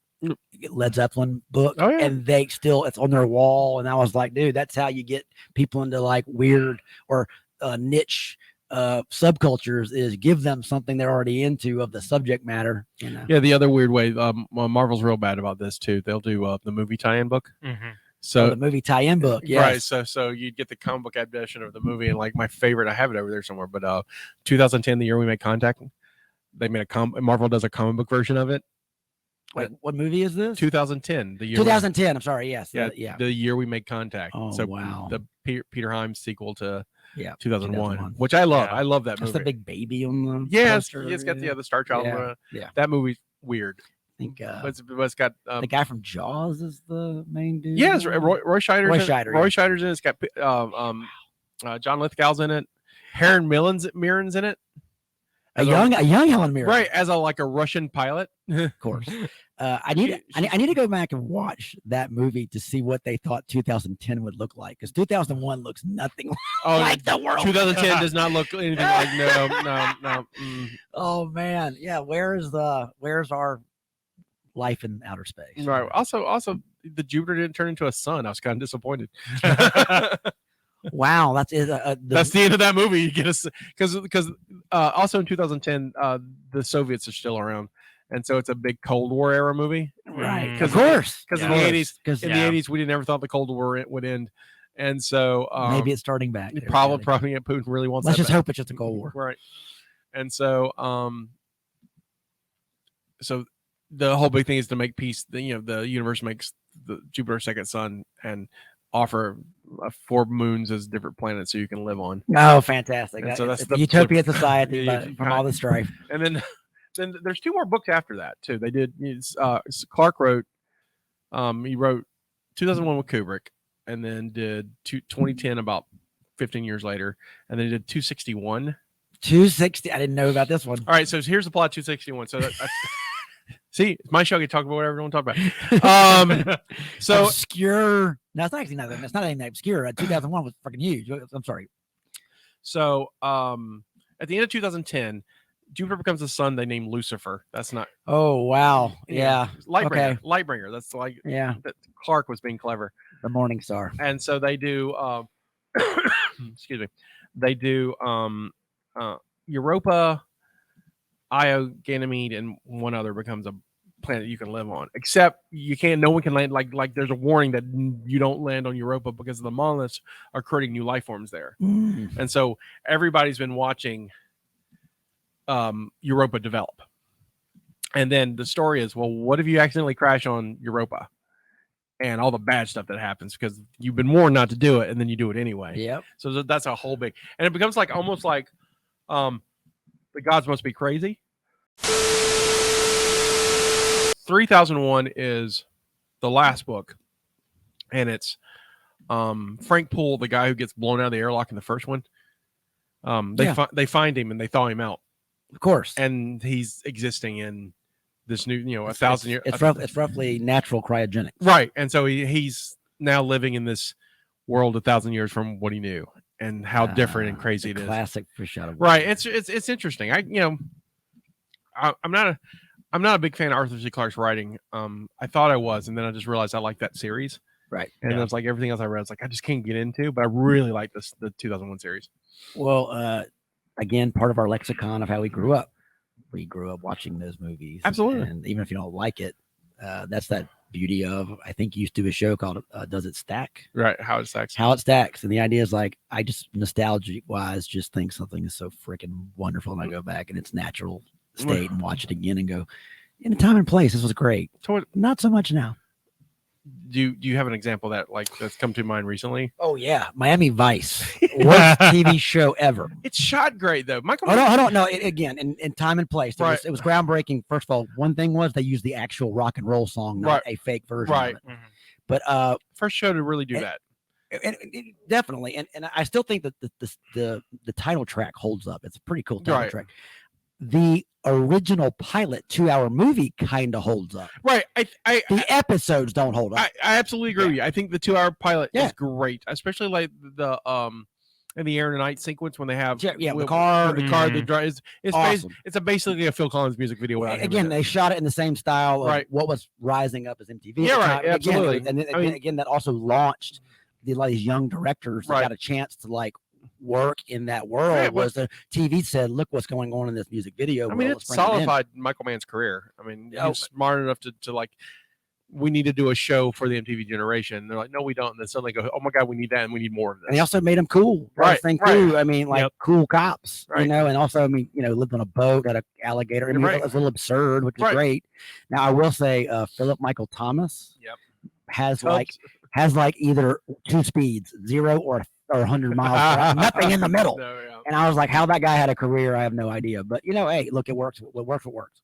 Led Zeppelin book. Oh, yeah. And it's on their wall. And I was like, dude, that's how you get people into like weird or niche subcultures, is give them something they're already into of the subject matter. Yeah, the other weird way, Marvel's real bad about this too. They'll do the movie tie-in book. So the movie tie-in book, yes. Right. So you'd get the comic book adaptation of the movie, and like my favorite, I have it over there somewhere, but 2010, the year we made contact, they made Marvel does a comic book version of it. Wait, what movie is this? 2010. The year 2010. I'm sorry. Yes. The year we made contact. Oh, so wow. The Peter Hyams sequel to 2001, which I love. I love that movie. That's the big baby on the poster. It's got the Star Child. Yeah. That movie's weird. I think it's got the guy from Jaws is the main dude. Yeah, it's Roy Scheider. Roy Scheider. Roy Scheider's in it. It's got John Lithgow's in it. Helen Mirren's in it. A young Helen Mirren, right? As a Russian pilot, of course. I need to go back and watch that movie to see what they thought 2010 would look like, because 2001 looks nothing like the world. 2010 does not look anything like no. Oh man, yeah. Where's our life in outer space? Right. Also, the Jupiter didn't turn into a sun. I was kind of disappointed. Wow, that's that's the end of that movie. You get us because also in 2010 the Soviets are still around. And so it's a big Cold War era movie, right? Of course, because in the 80s, we never thought the Cold War would end, and so maybe it's starting back. Probably Putin really wants. Let's just back. hope it's just a Cold War, right? And so, so the whole big thing is to make peace. The universe makes the Jupiter second sun and offer 4 moons as different planets so you can live on. Oh, fantastic! And so that's the utopia society from all the strife, and then. Then there's 2 more books after that too. They did. Clark wrote. He wrote 2001 with Kubrick, and then did 2010 about 15 years later, and then he did 261. 260. I didn't know about this one. All right, so here's the plot. 261. So see, it's my show. I can talk about whatever I want to talk about. So obscure. No, it's not actually not. It's not anything obscure. 2001 was freaking huge. I'm sorry. So at the end of 2010. Jupiter becomes the sun they named Lucifer. That's not. Oh wow! Yeah, Lightbringer. Okay. Lightbringer. That's like that Clark was being clever. The Morning Star. And so they do. Excuse me. They do Europa, Io, Ganymede, and one other becomes a planet you can live on. Except you can't. No one can land. Like there's a warning that you don't land on Europa because the monoliths are creating new life forms there. And so everybody's been watching. Europa develop, and then the story is, well, what if you accidentally crash on Europa and all the bad stuff that happens because you've been warned not to do it and then you do it anyway. Yep. So that's a whole big, and it becomes like almost like the gods must be crazy. 3001 is the last book, and it's Frank Poole, the guy who gets blown out of the airlock in the first one. They find him and they thaw him out. Of course, and he's existing in this new, 1,000 years. It's roughly natural cryogenics, right? And so he's now living in this world 1,000 years from what he knew, and how different and crazy it is. Classic fish out of water. Right? It's interesting. I'm not a big fan of Arthur C. Clarke's writing. I thought I was, and then I just realized I like that series. Right, and it was like everything else I read. It's like I just can't get into, but I really like the 2001 series. Well, again, part of our lexicon of how we grew up. We grew up watching those movies. Absolutely. And even if you don't like it, that's that beauty of, I think you used to do a show called Does It Stack? Right. How It Stacks. How It Stacks. And the idea is like, I just nostalgic wise just think something is so freaking wonderful. And I go back in its natural state and watch it again and go, in a time and place, this was great. Not so much now. Do you have an example that's come to mind recently? Oh yeah, Miami Vice, worst TV show ever. It's shot great though. Michael. I don't know. Again, in time and place, right. It was groundbreaking. First of all, one thing was they used the actual rock and roll song, not a fake version. Right. Of it. But first show to really do that. And definitely, and I still think that the title track holds up. It's a pretty cool title track. The original pilot 2-hour movie kind of holds up. Right. The episodes don't hold up. I absolutely agree with you. I think the 2-hour pilot is great, especially like the in the air and night sequence when they have the car, the drive. It's awesome. It's basically a Phil Collins music video. Again, they shot it in the same style of what was rising up as MTV. Yeah, right. Absolutely. And then, again, that also launched a lot of these young directors that got a chance to like work in that world. Was the TV said, look what's going on in this music video. I mean, it solidified Michael Mann's career. I mean, he was smart enough to like, we need to do a show for the MTV generation. And they're like, no, we don't. And then suddenly go, oh my God, we need that. And we need more of this. And he also made them cool. Right. Too. I mean, like cool cops, right. And also, I mean, lived on a boat, had an alligator. I mean, it was a little absurd, which is great. Now I will say, Philip Michael Thomas has like either 2 speeds, 0 or 100 miles per hour, nothing in the middle. And I was like, how that guy had a career, I have no idea. But hey, look, it works. What works, it works.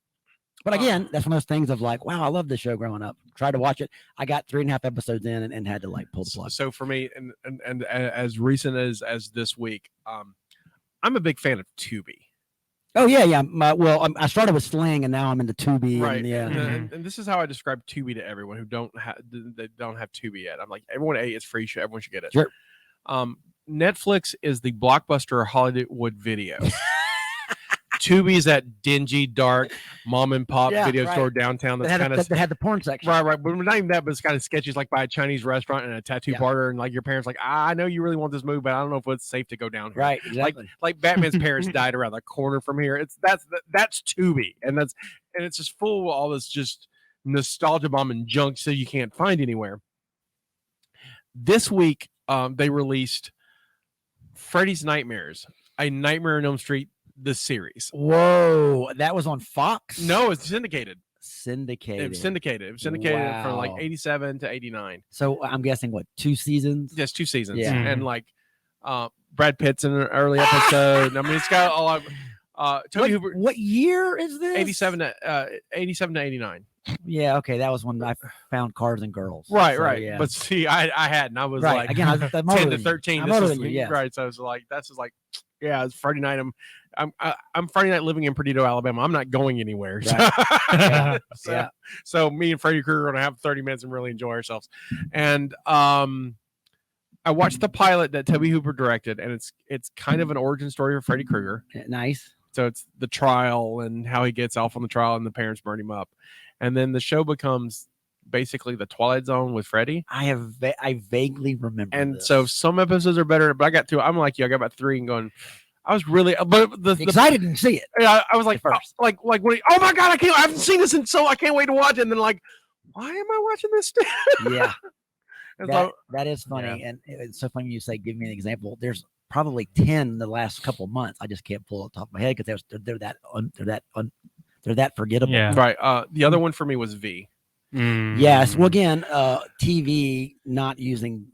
But again, that's one of those things of like, wow, I love this show growing up. Tried to watch it. I got 3.5 episodes in and had to like pull the plug. So for me, and as recent as this week, I'm a big fan of Tubi. Oh yeah. I started with Sling, and now I'm into Tubi. Right. And, yeah. And this is how I describe Tubi to everyone who don't have Tubi yet. I'm like, everyone, it's free. Everyone should get it. Sure. Netflix is the Blockbuster Hollywood Video. Tubi is that dingy, dark mom and pop video store downtown that's kind of that had the porn section. Right. But not even that, but it's kind of sketchy. It's like by a Chinese restaurant and a tattoo parlor, and like your parents like, I know you really want this movie, but I don't know if it's safe to go down here. Right, exactly. Like Batman's parents died around the corner from here. That's Tubi, and it's just full of all this just nostalgia bomb and junk so you can't find anywhere. This week, they released Freddy's Nightmares, a Nightmare on Elm Street, the series. Whoa, that was on Fox? No, it's syndicated. Syndicated. It was syndicated from like 87 to 89. So I'm guessing what, 2 seasons? Yes, 2 seasons. Yeah. And like Brad Pitt's in an early episode. I mean, it's got a lot. Toby Hooper. What year is this? 87 to 89. Yeah, okay, that was when I found Cars and Girls. Right, So, right. yeah. But see, I hadn't. I was Right. like Again, I'm 10 older to than you. 13. I'm This older is than you, yes. right. So I was like, that's just like, yeah, it's Friday night. I'm Friday night living in Perdido, Alabama. I'm not going anywhere. Right. So me and Freddy Krueger are gonna have 30 minutes and really enjoy ourselves. And I watched the pilot that Toby Hooper directed, and it's kind of an origin story of Freddy Krueger. Nice. So it's the trial and how he gets off on the trial, and the parents burn him up, and then the show becomes basically the Twilight Zone with Freddy. I vaguely remember. And this. so some episodes are better, but I got 2. I'm like you. I got about 3 and going. I was really, but excited to see it. Yeah, I was like, first, like when oh my god, I haven't seen this, and so I can't wait to watch it. And then like, why am I watching this? Yeah, so, that is funny, and it's so funny you say. Give me an example. There's probably 10 in the last couple of months. I just can't pull it off the top of my head because they're that forgettable. Yeah. Right. The other one for me was V. Yes. Well, again, TV not using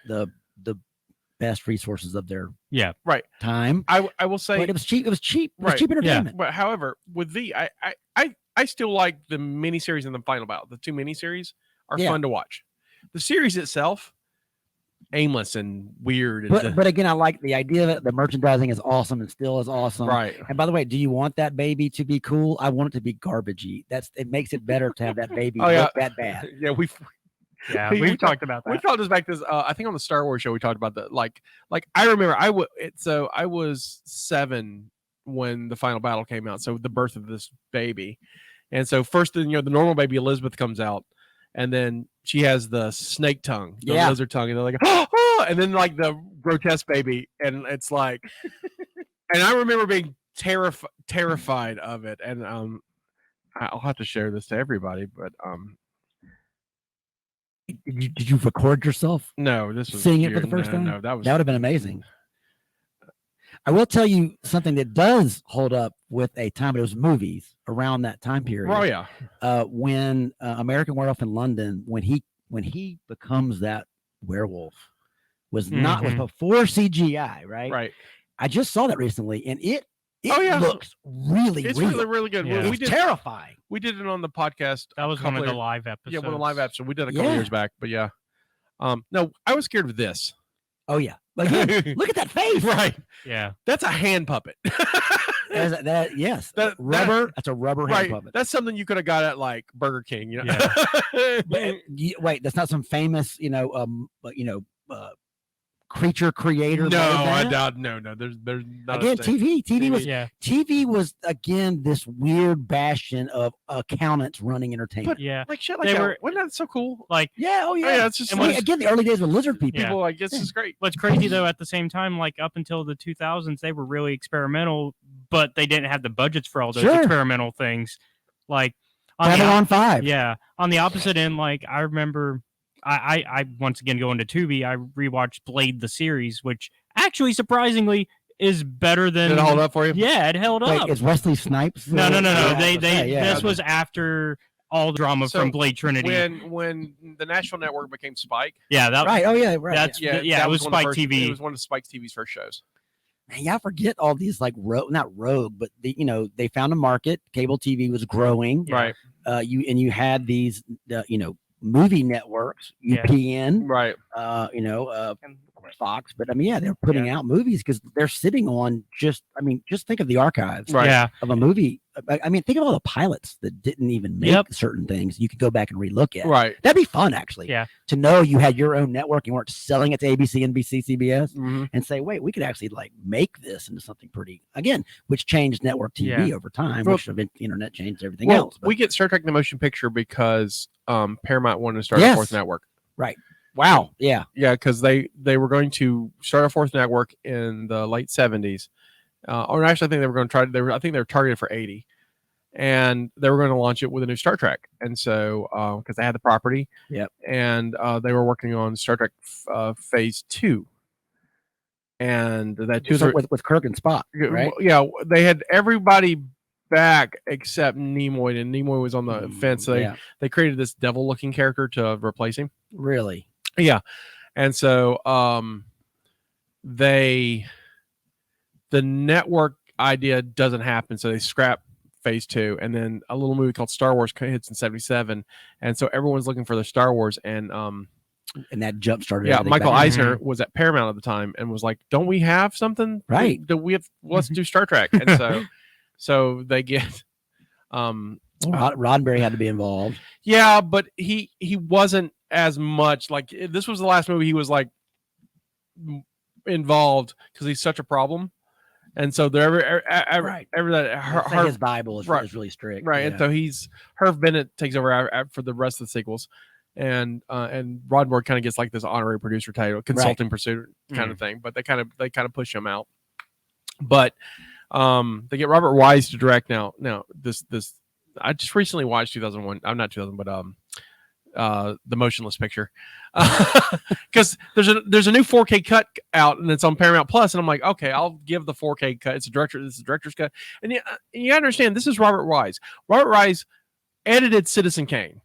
the best resources of their time. I will say, but it was cheap. It was cheap. It was Right. cheap entertainment. But however, with V, I still like the miniseries and the final battle. The 2 miniseries are fun to watch. The series itself, aimless and weird. But again, I like the idea of it. The merchandising is awesome and still is awesome. Right. And by the way, do you want that baby to be cool? I want it to be garbagey. It makes it better to have that baby look that bad. Yeah, we've talked about that. We talked this back this I think on the Star Wars show we talked about that. Like I remember I was 7 when the final battle came out. So the birth of this baby. And so first the normal baby Elizabeth comes out, and then she has the snake tongue, the lizard tongue, and they're like, oh, and then like the grotesque baby, and it's like and I remember being terrified of it. And I'll have to share this to everybody, but Did you record yourself? No, this was seeing it for the first time. No, that would have been amazing. I will tell you something that does hold up with a time. It was movies around that time period. Oh yeah. When American Werewolf in London, when he becomes that werewolf, was before CGI, right? Right. I just saw that recently, and it looks really, it's real. really, really good. Yeah. We did terrifying. We did it on the podcast. That was one of the live episodes. Yeah, one of the live episodes. We did a couple years back, but yeah. No, I was scared of this. Oh yeah. But again, look at that face. Right. Yeah. That's a hand puppet. That's a rubber hand puppet. That's something you could have got at like Burger King, Wait, that's not some famous, creature creator. No, I doubt. No. There's not again TV was again this weird bastion of accountants running entertainment. But like shit like that. Wasn't that so cool? Like it's just again the early days with lizard people. People like this is great. What's crazy though, at the same time, like up until the 2000s, they were really experimental, but they didn't have the budgets for all those experimental things. Like Babylon 5. Yeah. On the opposite end, like I remember. I once again going to Tubi. I rewatched Blade the series, which actually surprisingly is better than. Did it hold up for you? Yeah, it held up. Is Wesley Snipes? No. This was after all the drama from Blade Trinity. When the National Network became Spike. Yeah, that right. Oh yeah, right. That's that it was Spike TV. It was one of Spike TV's first shows. Man, y'all forget all these like not rogue, but they found a market. Cable TV was growing. Right. You had these movie networks, UPN, right? Fox, but I mean, yeah, they're putting out movies because they're sitting on just think of the archives of a movie. I mean, think of all the pilots that didn't even make certain things you could go back and relook at. Right. That'd be fun, actually. Yeah. To know you had your own network, you weren't selling it to ABC, NBC, CBS, Mm-hmm. and say, wait, we could actually like make this into something pretty, again, which changed network TV over time, which the internet changed everything else. But we get Star Trek the Motion Picture because Paramount wanted to start a fourth network. Right. Wow. Yeah. Yeah, because they were going to start a fourth network in the late 70s. Or actually, I think they were going to try. I think they were targeted for 80, and they were going to launch it with a new Star Trek. And so, because they had the property, and they were working on Star Trek Phase 2, and that too with Kirk and Spock, right? Yeah, they had everybody back except Nimoy, and Nimoy was on the fence. So they created this devil-looking character to replace him. Really? Yeah, and so the network idea doesn't happen, so they scrap Phase 2, and then a little movie called Star Wars hits in 77, and so everyone's looking for the Star Wars, and that jump started. Yeah, Michael Eisner was at Paramount at the time and was like, "Don't we have something? Right? Let's do Star Trek." And so they get. Roddenberry had to be involved. Yeah, but he wasn't as much. Like, this was the last movie he was like involved because he's such a problem, and so his Bible is really strict, right? And so Herb Bennett takes over for the rest of the sequels, and Roddenberry kind of gets like this honorary producer title, consulting producer kind of thing, but they kind of push him out. But they get Robert Wise to direct now. This I just recently watched 2001. I'm not 2000, but the Motionless Picture, because there's a new 4K cut out and it's on Paramount Plus, and I'm like, okay, I'll give the 4K cut. This is the director's cut, and you understand this is Robert Wise. Robert Wise edited Citizen Kane.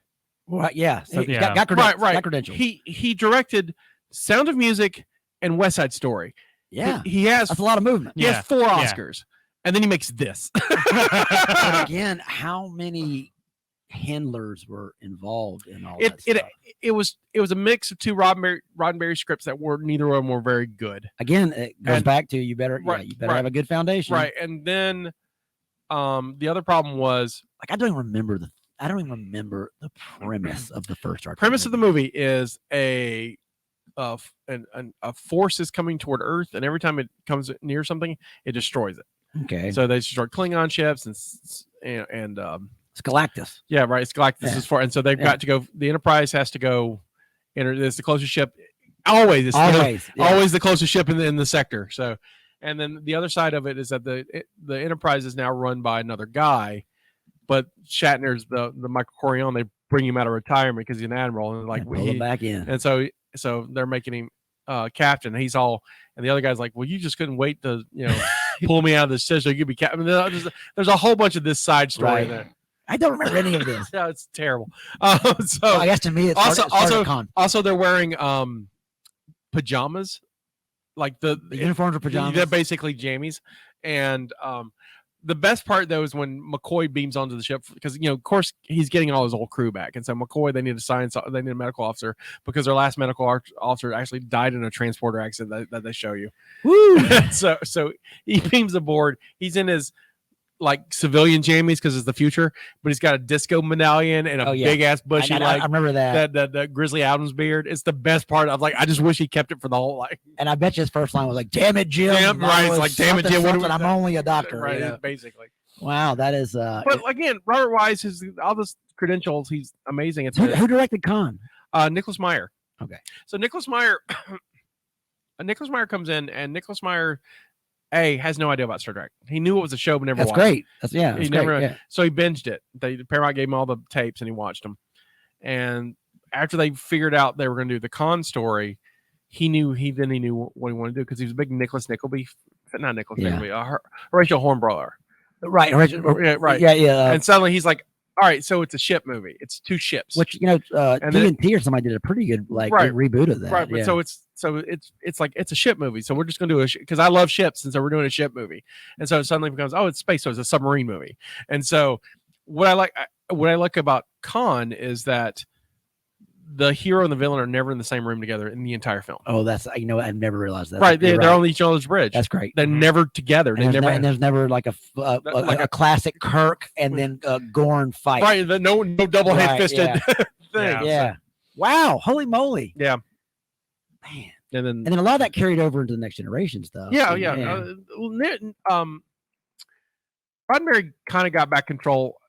Right? Yeah. So got credentials. Right. Got credentials. He directed Sound of Music and West Side Story. Yeah. He has that's a lot of movement. He has 4 Oscars. And then he makes this. But again, how many handlers were involved in all that stuff? It was a mix of 2 Roddenberry scripts that were neither of them were very good. Again, it goes back to you better have a good foundation. Right. And then the other problem was like I don't even remember the premise of the first Star Trek premise of the movie is a force is coming toward Earth, and every time it comes near something, it destroys it. Okay. So they start Klingon ships and it's Galactus. Yeah, right. It's Galactus is for, and so they've got to go. The Enterprise has to go. It's the closest ship. Always the closest ship in the sector. So, and then the other side of it is that the Enterprise is now run by another guy, but Shatner's the Michael Corleone. They bring him out of retirement because he's an admiral, and like pull him back in. And so they're making him captain. He's all, and the other guy's like, well, you just couldn't wait to pull me out of this so you could be captain. I mean, there's a whole bunch of this side story there. I don't remember any of this. No, it's terrible. So I guess to me, it's also they're wearing pajamas, like the uniforms are pajamas. They're basically jammies, and the best part though is when McCoy beams onto the ship because of course he's getting all his old crew back, and so McCoy they need a medical officer because their last medical officer actually died in a transporter accident that they show you. Woo! so he beams aboard. He's in his like civilian jammies because it's the future, but he's got a disco medallion and a big ass bushy I remember that Grizzly Adams beard. It's the best part. I was like, I just wish he kept it for the whole life. And I bet you his first line was like, "Damn it, Jim!" Right? It's like, "Damn it, Jim!" I'm only a doctor, right? Basically. Wow, that is. But again, Robert Wise has all those credentials. He's amazing. It's who directed Khan? Nicholas Meyer. Okay, so Nicholas Meyer comes in, and Nicholas Meyer has no idea about Star Trek. He knew it was a show, but never watched great. It. That's great. So he binged it. Paramount gave him all the tapes, and he watched them. And after they figured out they were going to do the Khan story, he knew what he wanted to do because he was a big Horatio Hornblower. Right. Right. Yeah. And suddenly he's like, all right, so it's a ship movie. It's 2 ships. Which D&T or somebody did a pretty good reboot of that. Right. But so it's like it's a ship movie. So we're just gonna do a because I love ships, and so we're doing a ship movie. And so it suddenly becomes it's space, so it's a submarine movie. And so what I like about Khan is that the hero and the villain are never in the same room together in the entire film. Oh, that's I've never realized that. Right, they're on each other's bridge. That's great. They're never together. And there's never like a classic Kirk and then Gorn fight. Right, no double hand fisted thing. Yeah. Wow. Holy moly. Yeah. Man. And then a lot of that carried over into the Next Generation stuff. Yeah. Roddenberry kind of got back control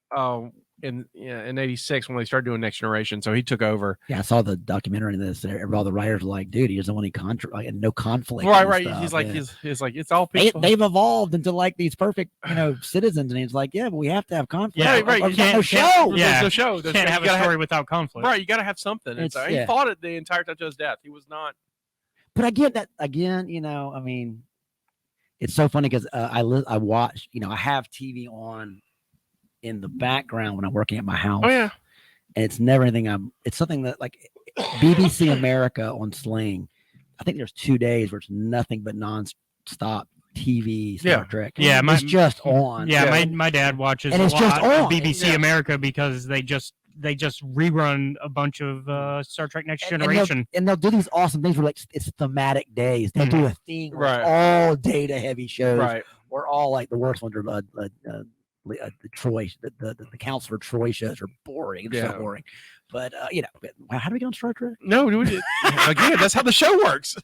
in '86 when they started doing Next Generation, so he took over. Yeah, I saw the documentary on this. All the writers were like, "Dude, he doesn't want any no conflict." Right. Stuff. He's like, he's like, it's all peaceful. They've evolved into like these perfect, citizens, and he's like, "Yeah, but we have to have conflict." Yeah, right. There's no show. There's no show. You can't have a story without conflict. Right. You got to have something. And so he fought it the entire time to his death. He was not. But I get that again. I mean, it's so funny because I watch. I have TV on in the background when I'm working at my house. Oh yeah. And it's never anything. It's something that like BBC America on Sling. I think there's 2 days where it's nothing but non-stop TV Star Trek. Yeah, it's just on. Yeah, my dad watches and it's just on BBC America because they just rerun a bunch of Star Trek Next Generation. And they'll do these awesome things where like it's thematic days. They'll do a theme where it's all data heavy shows. Right. Or all like the worst ones are the Troy, the Counselor Troy shows are boring. They're so boring. But how do we get on Star Trek? No, again, that's how the show works.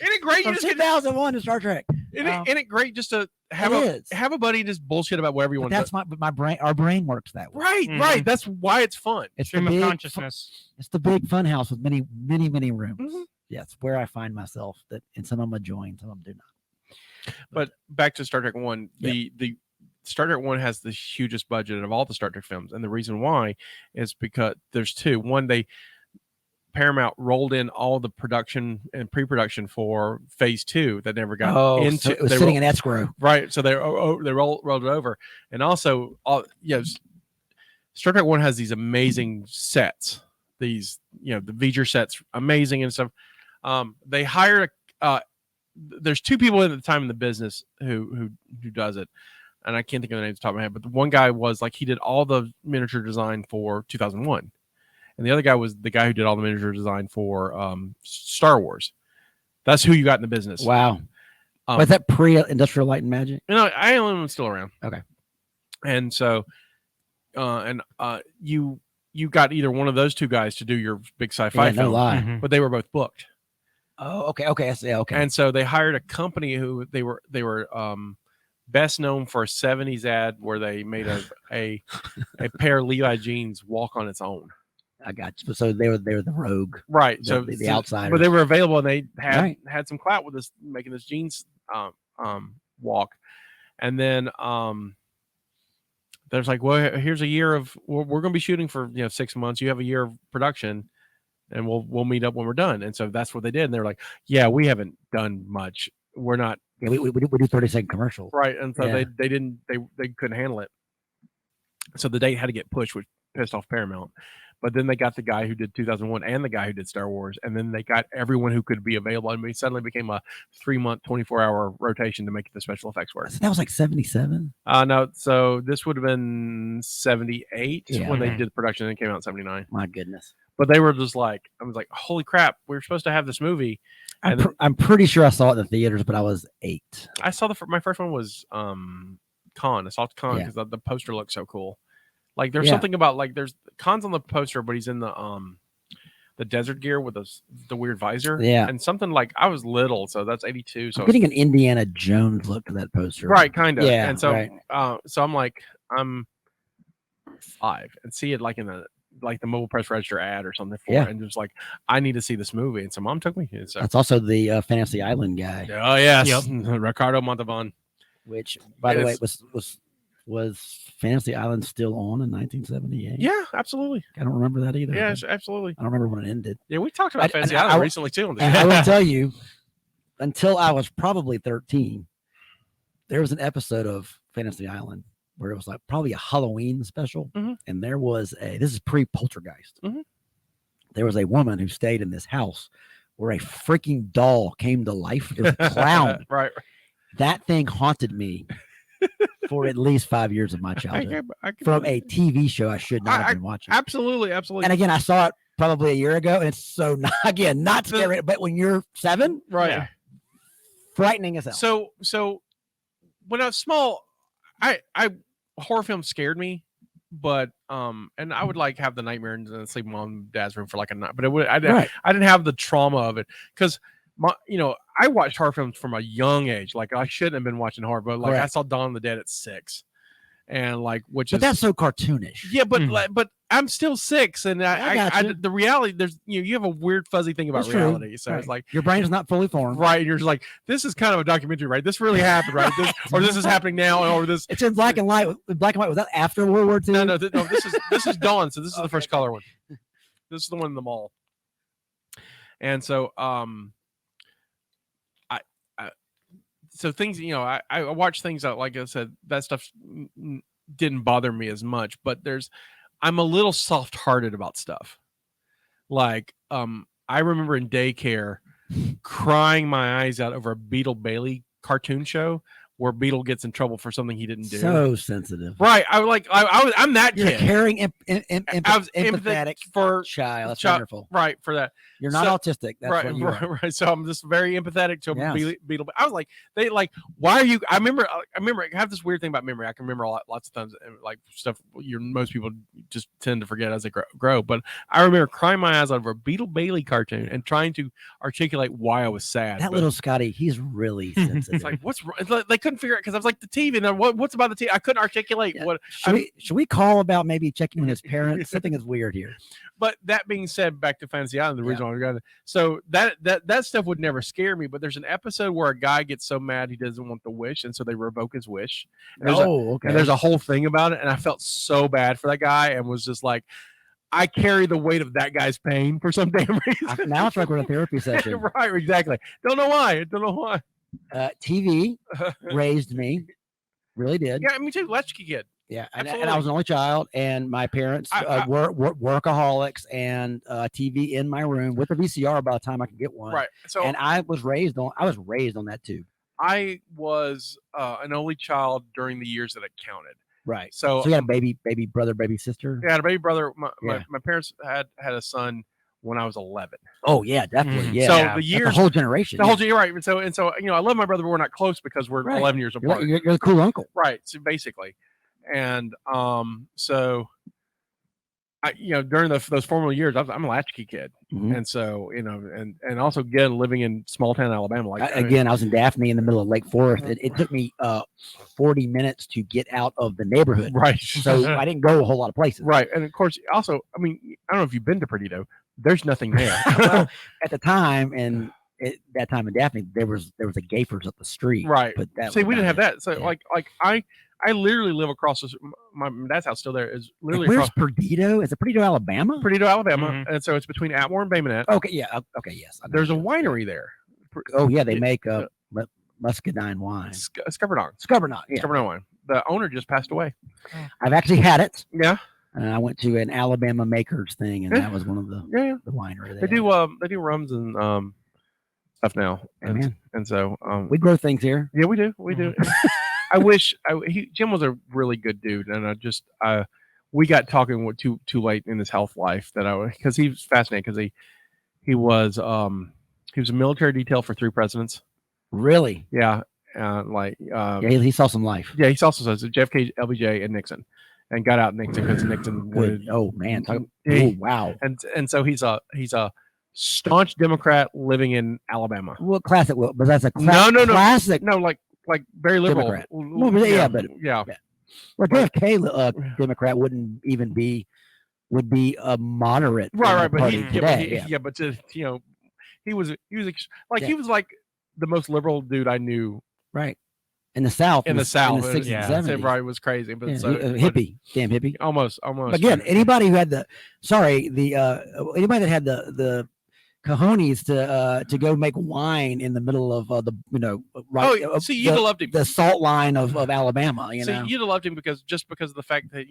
Isn't it great? From 2001 to Star Trek. Isn't it great just to have a buddy just bullshit about whatever you want? That's my brain. Our brain works that way. Right. That's why it's fun. It's stream of consciousness. It's the big fun house with many rooms. Mm-hmm. Yeah, it's where I find myself. And some of them I join, some of them do not. But back to Star Trek 1, the Star Trek 1 has the hugest budget of all the Star Trek films, and the reason why is because there's two. One, Paramount rolled in all the production and pre-production for Phase 2 that never got into. So it was sitting in escrow, right? So they rolled it over, and also, Star Trek 1 has these amazing sets. These, the V'ger sets, amazing and stuff. They hired there's two people at the time in the business who does it. And I can't think of the name off the top of my head, but the one guy was like, he did all the miniature design for 2001. And the other guy was the guy who did all the miniature design for Star Wars. That's who you got in the business. Wow. Was that pre-Industrial Light and Magic? ILM was still around. Okay. And so, you got either one of those two guys to do your big sci-fi film. No lie. But they were both booked. Oh, okay. I see. Okay. And so they hired a company who they were best known for a 70s ad where they made a pair of Levi jeans walk on its own. I got you. So they were the rogue, right? The outsiders, but they were available and they had some clout with this making this jeans walk. And then there's like, well, here's a year of we're going to be shooting for 6 months. You have a year of production, and we'll meet up when we're done. And so that's what they did. And they're like, yeah, we haven't done much. We're not. Yeah, we do 30-second commercials. Right. And so they couldn't handle it. So the date had to get pushed, which pissed off Paramount. But then they got the guy who did 2001 and the guy who did Star Wars. And then they got everyone who could be available. And it suddenly became a 3-month, 24-hour rotation to make the special effects work. So that was like 77? No. So this would have been 78 when they did the production, and it came out in 79. My goodness. But they were just like, I was like, holy crap, we were supposed to have this movie. I'm pretty sure I saw it in the theaters, but I was 8. I saw my first one was Khan. I saw Khan because the poster looked so cool. Like there's something about like there's Khan's on the poster, but he's in the desert gear with the weird visor. Yeah. And something like I was little, so that's 82. So I'm getting an Indiana Jones look to that poster. Right, kind of. Yeah. And so so I'm like, I'm 5 and see it like in the Mobile Press Register ad or something for it, and just like I need to see this movie, and so Mom took me. So that's also the Fantasy Island guy. Oh yes, Ricardo Montalban. Which, by the way, was Fantasy Island still on in 1978? Yeah, absolutely. I don't remember that either. Yeah, absolutely. I don't remember when it ended. Yeah, we talked about Fantasy Island recently too. I will tell you, until I was probably 13, there was an episode of Fantasy Island where it was like probably a Halloween special. Mm-hmm. And there was this is pre-Poltergeist. Mm-hmm. There was a woman who stayed in this house where a freaking doll came to life. It was a clown. Right. That thing haunted me for at least 5 years of my childhood. I can from a TV show I should not have been watching. Absolutely. And again, I saw it probably a year ago, and it's so not scary. But when you're 7, right, frightening as hell. So when I was small, I horror films scared me, but and I would like have the nightmare and sleep in mom and dad's room for like a night, but I didn't have the trauma of it because I watched horror films from a young age. Like I shouldn't have been watching horror, but like I saw Dawn of the Dead at 6. And like, but that's so cartoonish. Yeah, but I'm still 6, and I the reality there's you have a weird fuzzy thing about reality. So it's like your brain is not fully formed, right? And you're just like, this is kind of a documentary, right? This really happened, right? This is happening now, or this. It's in black and white. Black and white. Was that after World War II? No. This is Dawn. So this is the first color one. This is the one in the mall. And so so things, I watch things that, like I said, that stuff didn't bother me as much, but I'm a little soft-hearted about stuff. Like, I remember in daycare crying my eyes out over a Beetle Bailey cartoon show where Beetle gets in trouble for something he didn't do. So sensitive. Right. I'm that You're kid. Caring, I was empathetic for child. That's wonderful. Right. For that. You're not autistic. That's what you are. Right. So I'm just very empathetic to Beetle. I was like, why are you? I remember. I have this weird thing about memory. I can remember lots of times, like stuff most people just tend to forget as they grow. But I remember crying my eyes out over a Beetle Bailey cartoon and trying to articulate why I was sad. That little Scotty, he's really sensitive. It's like, what's wrong? They couldn't figure it because I was like the TV. And what's about the TV? I couldn't articulate what. Should we call about maybe checking with his parents? Something is weird here. But that being said, back to Fantasy Island, the reason why we got it. So that stuff would never scare me. But there's an episode where a guy gets so mad he doesn't want the wish, and so they revoke his wish. And okay. And there's a whole thing about it, and I felt so bad for that guy, and was just like, I carry the weight of that guy's pain for some damn reason. Now it's like we're in a therapy session. Right? Exactly. Don't know why. TV raised me. Really did. Yeah, me too. Latchkey kid. Yeah, and I was an only child, and my parents were workaholics, and TV in my room with a VCR by the time I could get one. Right. So, and I was raised on that too. I was an only child during the years that it counted. Right. So you had a baby brother, baby sister. Yeah, I had a baby brother. My parents had a son when I was 11. Oh yeah, definitely. Yeah. So the years, the whole generation. The whole right. So I love my brother, but we're not close because we're 11 years apart. You're the cool uncle. Right. So basically. And so I during those formal years I'm a latchkey kid. And so and also again living in small town Alabama, like I was in Daphne in the middle of Lake Forest. It took me 40 minutes to get out of the neighborhood, right? So I didn't go a whole lot of places, right? And of course also I don't know if you've been to Perdido, there's nothing there. Well, at the time and that time in Daphne there was a Gapers up the street, right? But we didn't have that. So I literally live across my dad's house. Still there is literally. Where's Perdido? Is it Perdido, Alabama? Perdido, Alabama, and so it's between Atmore and Bay Minette. Okay, yeah, okay, yes. There's a winery there. Oh yeah, they make muscadine wine. Scuppernong. Yeah. Scuppernong wine. The owner just passed away. I've actually had it. Yeah. I went to an Alabama makers thing, and that was one of the winery. They do rums and stuff now, and so we grow things here. Yeah, we do. I wish Jim was a really good dude, and we got talking too late in his health life because he was fascinating because he was a military detail for 3 presidents. Really? Yeah. He saw some life. Yeah, he saw JFK, LBJ, and Nixon, and got out Nixon because Nixon would. Oh man! Wow! And so he's a staunch Democrat living in Alabama. Well, classic. But that's a classic. No, like very liberal. Democrat. Well, yeah. Well, JFK Democrat would be a moderate. Right. But he was like the most liberal dude I knew. Right. In the South. In the 60s and 70s. Right, it was crazy. But hippie. Damn hippie. Almost. Again, anybody who had anybody that had the cojones to go make wine in the middle of the see, you'd have loved him. The salt line of Alabama. You'd have loved him because of the fact that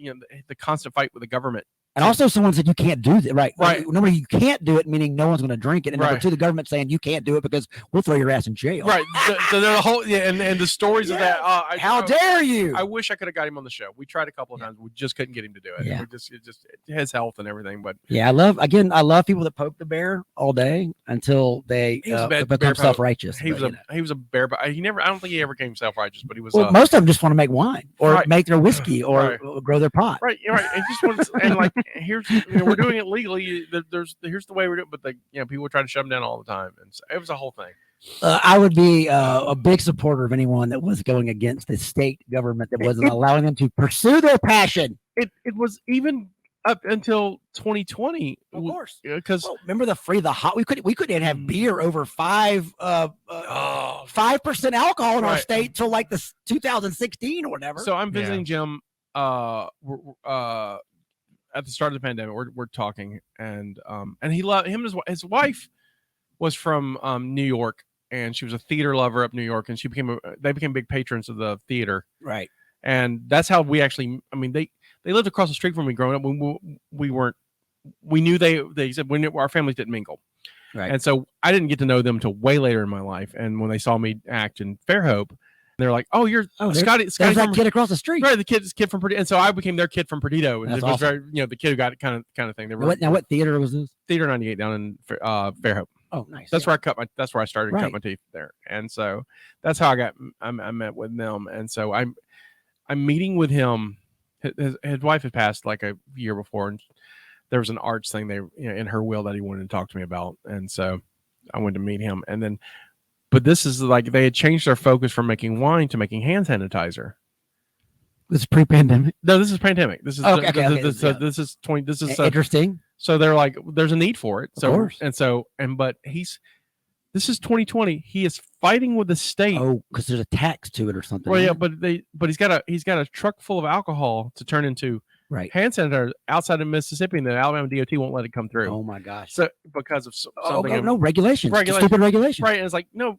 the constant fight with the government. And also, someone said you can't do that. Right. Number you can't do it, meaning no one's going to drink it. And number two, the government saying you can't do it because we'll throw your ass in jail. Right. So there's a whole and the stories of that. How dare you? I wish I could have got him on the show. We tried a couple of times. We just couldn't get him to do it. Yeah. Just his health and everything. But yeah, I love people that poke the bear all day until they become self-righteous. He was a bear, but he never. I don't think he ever became self-righteous. But he was. Well, most of them just want to make wine or make their whiskey or grow their pot. Right. Right. And just wants and like here's. We're doing it legally. Here's the way we're doing it, but people try to shut them down all the time, and so it was a whole thing. I would be a big supporter of anyone that was going against the state government that wasn't allowing them to pursue their passion. It was even up until 2020, of course, because remember we couldn't have beer over 5% alcohol in our state till like the 2016 or whatever. So I'm visiting Jim. At the start of the pandemic, we're talking, and he loved him and his wife was from New York, and she was a theater lover up New York, and they became big patrons of the theater, right? And that's how we actually. I mean, they lived across the street from me growing up. We knew they said our families didn't mingle, right? And so I didn't get to know them until way later in my life, and when they saw me act in Fairhope. They're like, "Oh, you're Scotty that kid across the street, right? The kid from Perdido." And so I became their kid from Perdido, and That's it was awesome. very, the kid who got it kind of thing. What theater was this? Theater 98 down in Fairhope. Oh, nice. That's where I started and cut my teeth there, and so that's how I met with them, and so I'm meeting with him. His wife had passed like a year before, and there was an arts thing in her will that he wanted to talk to me about, and so I went to meet him, and then. But this is like they had changed their focus from making wine to making hand sanitizer. This is pre-pandemic. No, this is pandemic. This is This is interesting. So they're like, there's a need for it. Of course. But this is 2020. He is fighting with the state. Oh, because there's a tax to it or something. Well, yeah, but he's got a truck full of alcohol to turn into hand sanitizer outside of Mississippi, and the Alabama DOT won't let it come through. Oh my gosh! So because of something, no regulations, stupid regulations, right? And it's like, no,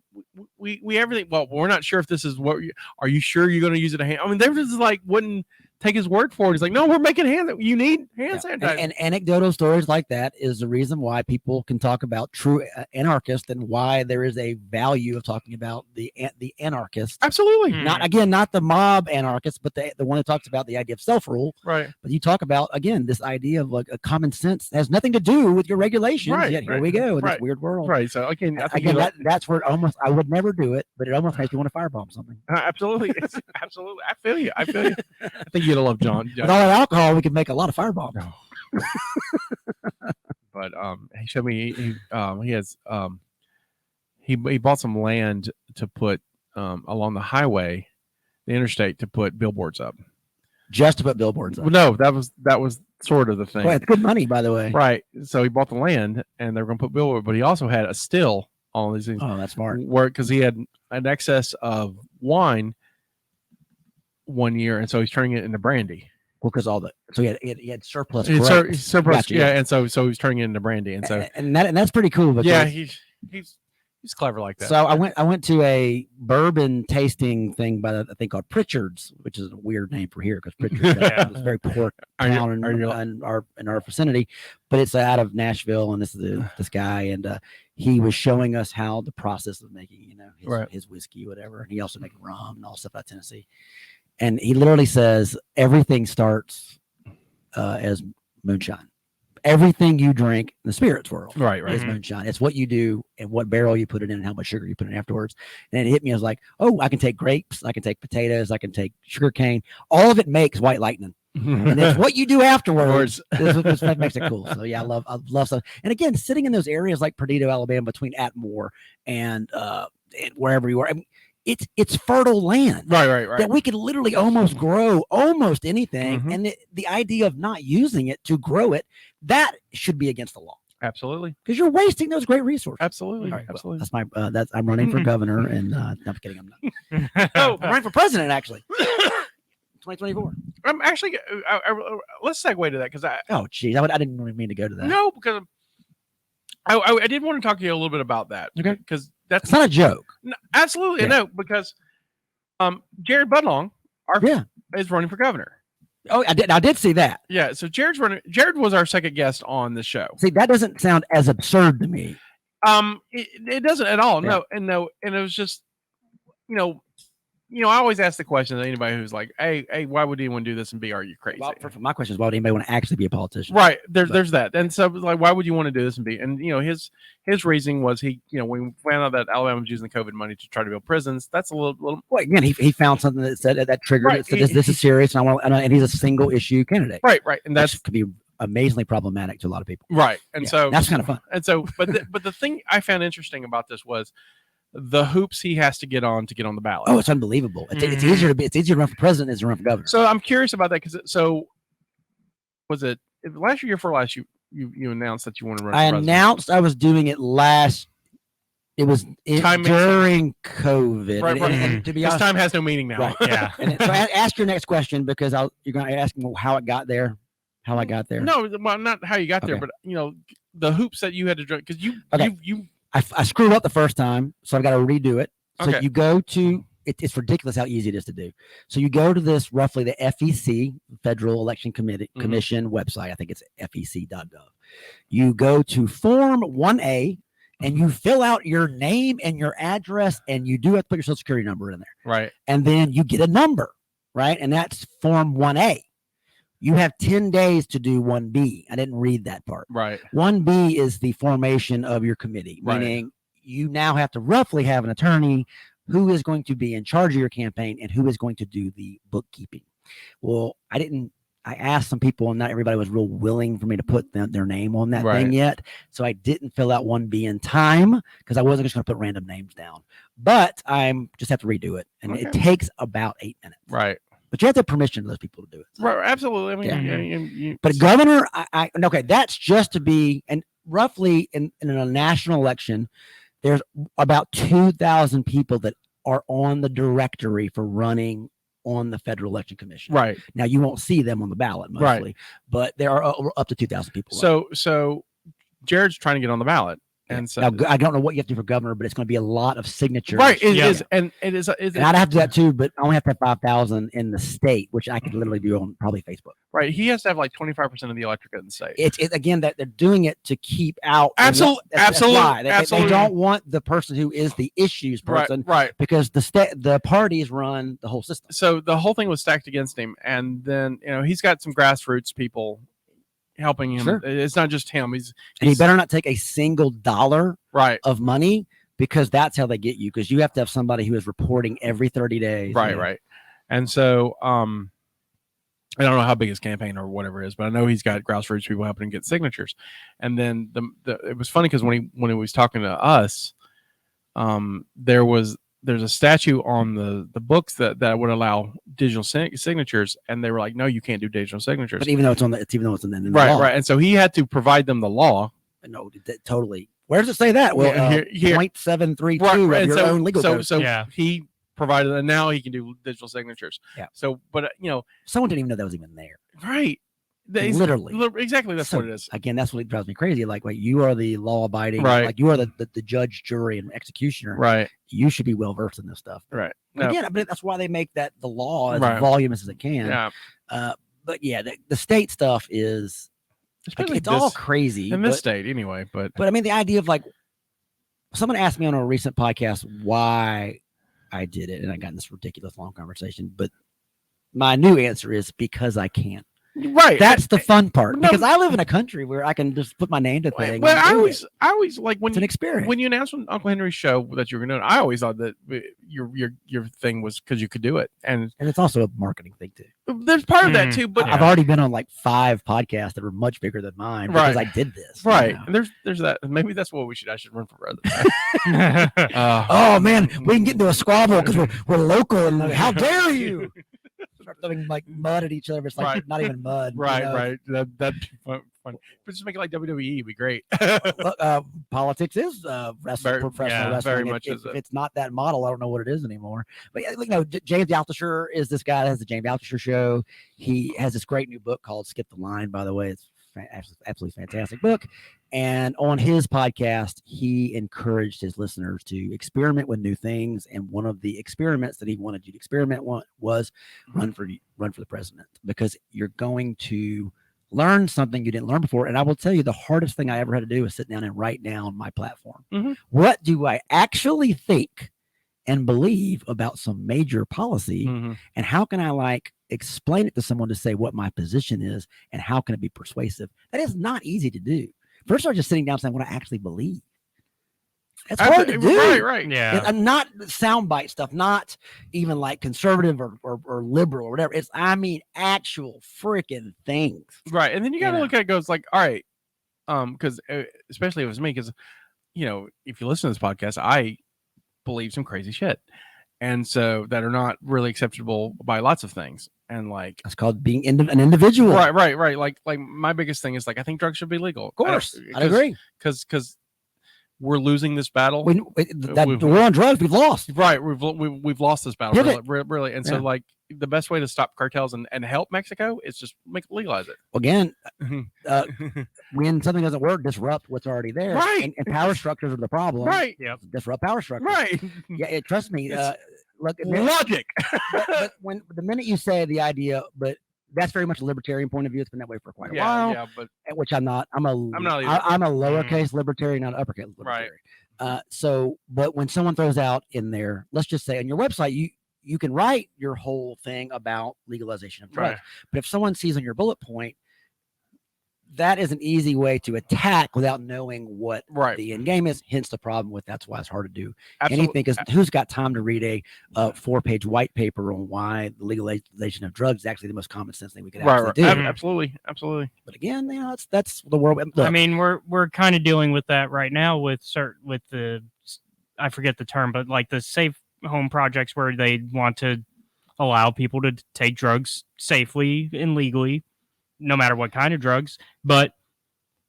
we everything. Well, we're not sure if this is what. Are you sure you're going to use it? I mean, they just like wouldn't take his word for it. He's like, no, we're making you need hand sanitizer. And anecdotal stories like that is the reason why people can talk about true anarchists and why there is a value of talking about the anarchist. Absolutely. Not the mob anarchist, but the one that talks about the idea of self-rule. Right. But you talk about, again, this idea of like a common sense has nothing to do with your regulations. Right. Yet here we go in this weird world. Right. So again, that's where I would never do it, but it almost makes you want to firebomb something. Absolutely. Absolutely. I feel you. I think you'd love John. With all that alcohol, we could make a lot of firebombs. But he showed me he has he bought some land to put along the highway, the interstate, to put billboards up. Just to put billboards up. Well, no, that was sort of the thing. Well, it's good money, by the way. Right. So he bought the land, and they were going to put billboards, but he also had a still on all these things. Oh, that's smart. Because he had an excess of wine one year, and so he's turning it into brandy. Well, because he had surplus. Surplus, gotcha. yeah, and so he's turning it into brandy, and so and that's pretty cool. Because yeah, he's clever like that. So I went to a bourbon tasting thing by I think called Pritchard's, which is a weird name for here because Pritchard's is a very poor town in our vicinity, but it's out of Nashville, and this is this guy, and he was showing us how the process of making his whiskey, whatever, and he also makes rum and all stuff out of Tennessee. And he literally says everything starts as moonshine. Everything you drink in the spirits world is moonshine. It's what you do and what barrel you put it in and how much sugar you put in afterwards. And it hit me. I was like, oh, I can take grapes. I can take potatoes. I can take sugar cane. All of it makes white lightning. And it's what you do afterwards. This makes it cool. So yeah, I love stuff. And again, sitting in those areas like Perdido, Alabama, between Atmore and wherever you are, I mean, it's fertile land, right. That we could literally almost grow almost anything, and the idea of not using it to grow it, that should be against the law. Absolutely, because you're wasting those great resources. Absolutely, right, absolutely. Well, that's I'm running for governor, and no, I'm kidding, I'm not. I'm running for president actually. 2024. I'm actually. Let's segue to that because oh geez, I didn't really mean to go to that. No, because I did want to talk to you a little bit about that. Okay. Because that's It's not a joke. No, absolutely. Yeah. No, because Jared Budlong is running for governor. Oh, I did see that. Yeah, so Jared's running. Jared was our second guest on the show. See, that doesn't sound as absurd to me. It doesn't at all. Yeah. And it was just, I always ask the question to anybody who's like, hey, why would anyone do this? And B, are you crazy? Well, my question is, why would anybody want to actually be a politician? Right. There's that. And so like, why would you want to do this? And B, and his reasoning was when we found out that Alabama was using the COVID money to try to build prisons, that's a little. Well, again, he found something that said that triggered it. Said this is serious, and he's a single issue candidate. Right. And that could be amazingly problematic to a lot of people. Right. And so that's kind of fun. And so, but the thing I found interesting about this was the hoops he has to get on the ballot. Oh, it's unbelievable. It's easier to run for president than to run for governor. So I'm curious about that because was it last year for last you announced that you want to run? I announced I was doing it last. It was during COVID. Right. And to be honest, time has no meaning now. Right. Yeah. So ask your next question because you're going to ask me how it got there. How I got there? No, well, not how you got there, but the hoops that you had to drink because I screwed up the first time, so I've got to redo it. So Okay. you go to it's ridiculous how easy it is to do. So you go to this roughly the FEC Federal Election Commission website. I think it's fec.gov. You go to Form 1A and you fill out your name and your address, and you do have to put your social security number in there. Right. And then you get a number, right? And that's Form 1A. You have 10 days to do 1B. I didn't read that part. Right. 1B is the formation of your committee, meaning you now have to roughly have an attorney who is going to be in charge of your campaign and who is going to do the bookkeeping. Well, I asked some people and not everybody was real willing for me to put their name on that thing yet. So I didn't fill out 1B in time because I wasn't just going to put random names down. But I'm just have to redo it. And it takes about 8 minutes. Right. But you have to have permission to those people to do it. So. Right, absolutely. I mean, But governor, okay, that's just to be, and roughly in a national election, there's about 2,000 people that are on the directory for running on the Federal Election Commission. Right. Now, you won't see them on the ballot mostly, but there are up to 2,000 people. So Jared's trying to get on the ballot. And so now, I don't know what you have to do for governor, but it's going to be a lot of signatures. Right. It is. And it is. And I'd have to do that too, but I only have to have 5,000 in the state, which I could literally do on probably Facebook. Right. He has to have like 25% of the electorate in the state. It's again that they're doing it to keep out. Absolutely. That's why. They don't want the person who is the issues person. Right. Because the parties run the whole system. So the whole thing was stacked against him. And then, he's got some grassroots people helping him. Sure. It's not just him. And he better not take a single dollar of money because that's how they get you. Because you have to have somebody who is reporting every 30 days. Right. And so I don't know how big his campaign or whatever is, but I know he's got grassroots people helping him get signatures. And then it was funny because when he was talking to us, there's a statute on the books that would allow digital signatures, and they were like, no, you can't do digital signatures. But even though it's in the law. Right. And so he had to provide them the law. No, totally. Where does it say that? Well, 0.732 of your own legal code. So he provided, and now he can do digital signatures. Yeah. So, but someone didn't even know that was even there. Right. Literally. Exactly. That's what it is. Again, that's what drives me crazy. Like you are the law abiding, right? Like you are the judge, jury, and executioner. Right. You should be well versed in this stuff. Right. Again, but that's why they make that the law as voluminous as it can. Yeah. But yeah, the state stuff is it's all crazy in this state anyway. But I mean, the idea of like someone asked me on a recent podcast why I did it, and I got in this ridiculous long conversation. But my new answer is because I can. Right. That's the fun part because I live in a country where I can just put my name to things. Well, I always like when it's an experience. When you announced on Uncle Henry's show that you were going to, I always thought that your thing was because you could do it, and it's also a marketing thing too. There's part of that too, but I've already been on like 5 podcasts that are much bigger than mine because I did this. Right. You know? And there's that. Maybe that's what I should run for president. Oh man, we can get into a squabble because we're local and how dare you? Start throwing like mud at each other. It's like not even mud. Right, you know? right. That'd be fun. But just make it like WWE. It'd be great. Politics is professional wrestling. Very much. If it's not that model, I don't know what it is anymore. But James Altucher is this guy that has the James Altucher show. He has this great new book called Skip the Line. By the way, it's absolutely fantastic book. And on his podcast, he encouraged his listeners to experiment with new things. And one of the experiments that he wanted you to experiment was run for the president, because you're going to learn something you didn't learn before. And I will tell you, the hardest thing I ever had to do was sit down and write down my platform. What do I actually think and believe about some major policy, and how can I explain it to someone to say what my position is and how can it be persuasive? That is not easy to do. First, I'm just sitting down saying what I actually believe. It's hard to do. Right. Yeah. I'm not soundbite stuff, not even like conservative or liberal or whatever. It's, actual freaking things. Right. And then you got to look at it, goes like, all right. Because especially if it's me, because, if you listen to this podcast, I believe some crazy shit. And so that are not really acceptable by lots of things. And that's called being an individual. Right. Like my biggest thing is I think drugs should be legal. Of course. I agree. Because we're losing this battle. We're on drugs. We've lost. Right. We've lost this battle. Really. And so the best way to stop cartels and help Mexico is just legalize it. Again, when something doesn't work, disrupt what's already there. Right. And power structures are the problem. Right. Yep. Disrupt power structures. Right. Yeah. Trust me. Look, logic. but when the minute you say the idea, but that's very much a libertarian point of view. It's been that way for quite a while. Yeah, but which I'm not. I'm a lowercase libertarian, not an uppercase libertarian. Right. But when someone throws out in there, let's just say on your website, you can write your whole thing about legalization of drugs. Right. But if someone sees on your bullet point, that is an easy way to attack without knowing what the end game is. Hence the problem with that's why it's hard to do anything, because who's got time to read a 4-page white paper on why the legalization of drugs is actually the most common sense thing we could actually do. Absolutely. But again, that's the world. Look, I mean, we're kind of dealing with that right now with the, I forget the term, but like the safe home projects where they want to allow people to take drugs safely and legally, no matter what kind of drugs, but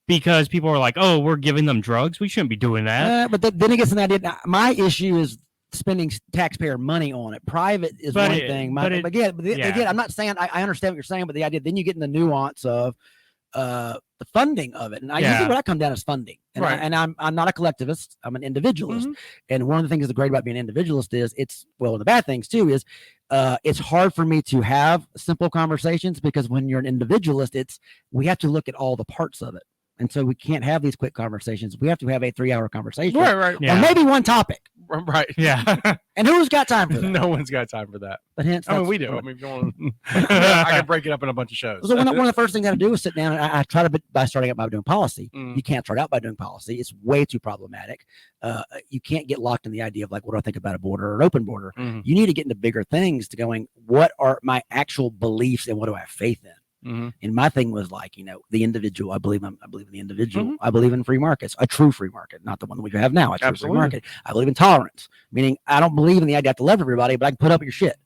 because people are like, oh, we're giving them drugs, we shouldn't be doing that. But then it gets an idea. My issue is spending taxpayer money on it. Private is one thing. Again, I'm not saying I understand what you're saying, but the idea, then you get in the nuance of the funding of it. And usually what I come down is funding. And I'm not a collectivist. I'm an individualist. And one of the things that's great about being an individualist is the bad things too is it's hard for me to have simple conversations, because when you're an individualist, we have to look at all the parts of it. And so we can't have these quick conversations. We have to have a 3-hour conversation. Right. Or maybe one topic. Right. Yeah. And who's got time for that? No one's got time for that. But hence, we do. I mean, if you want I can break it up in a bunch of shows. So one of the first things I do is sit down, and I try to, by starting out by doing policy. You can't start out by doing policy. It's way too problematic. You can't get locked in the idea of what do I think about a border or an open border. You need to get into bigger things to going, what are my actual beliefs and what do I have faith in? And my thing was the individual. I believe in the individual. I believe in free markets, a true free market, not the one that we have now. A true free market. I believe in tolerance, meaning I don't believe in the idea I have to love everybody, but I can put up your shit.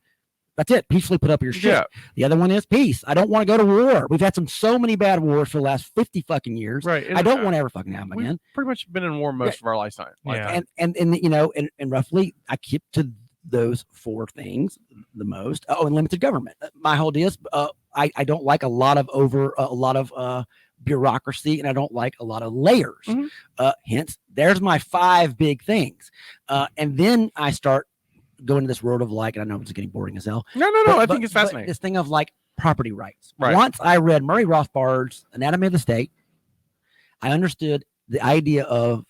That's it. Peacefully put up your shit. Yeah. The other one is peace. I don't want to go to war. We've had so many bad wars for the last 50 fucking years. Right. And I don't want to ever fucking have them again. Pretty much been in war most of our lifetime. And roughly I keep to those 4 things the most. And limited government. My whole deal is I don't like a lot of bureaucracy, and I don't like a lot of layers. Hence, there's my 5 big things. And then I start going to this world of and I know it's getting boring as hell. No. I think it's fascinating. This thing of property rights. Right. Once I read Murray Rothbard's Anatomy of the State, I understood the idea of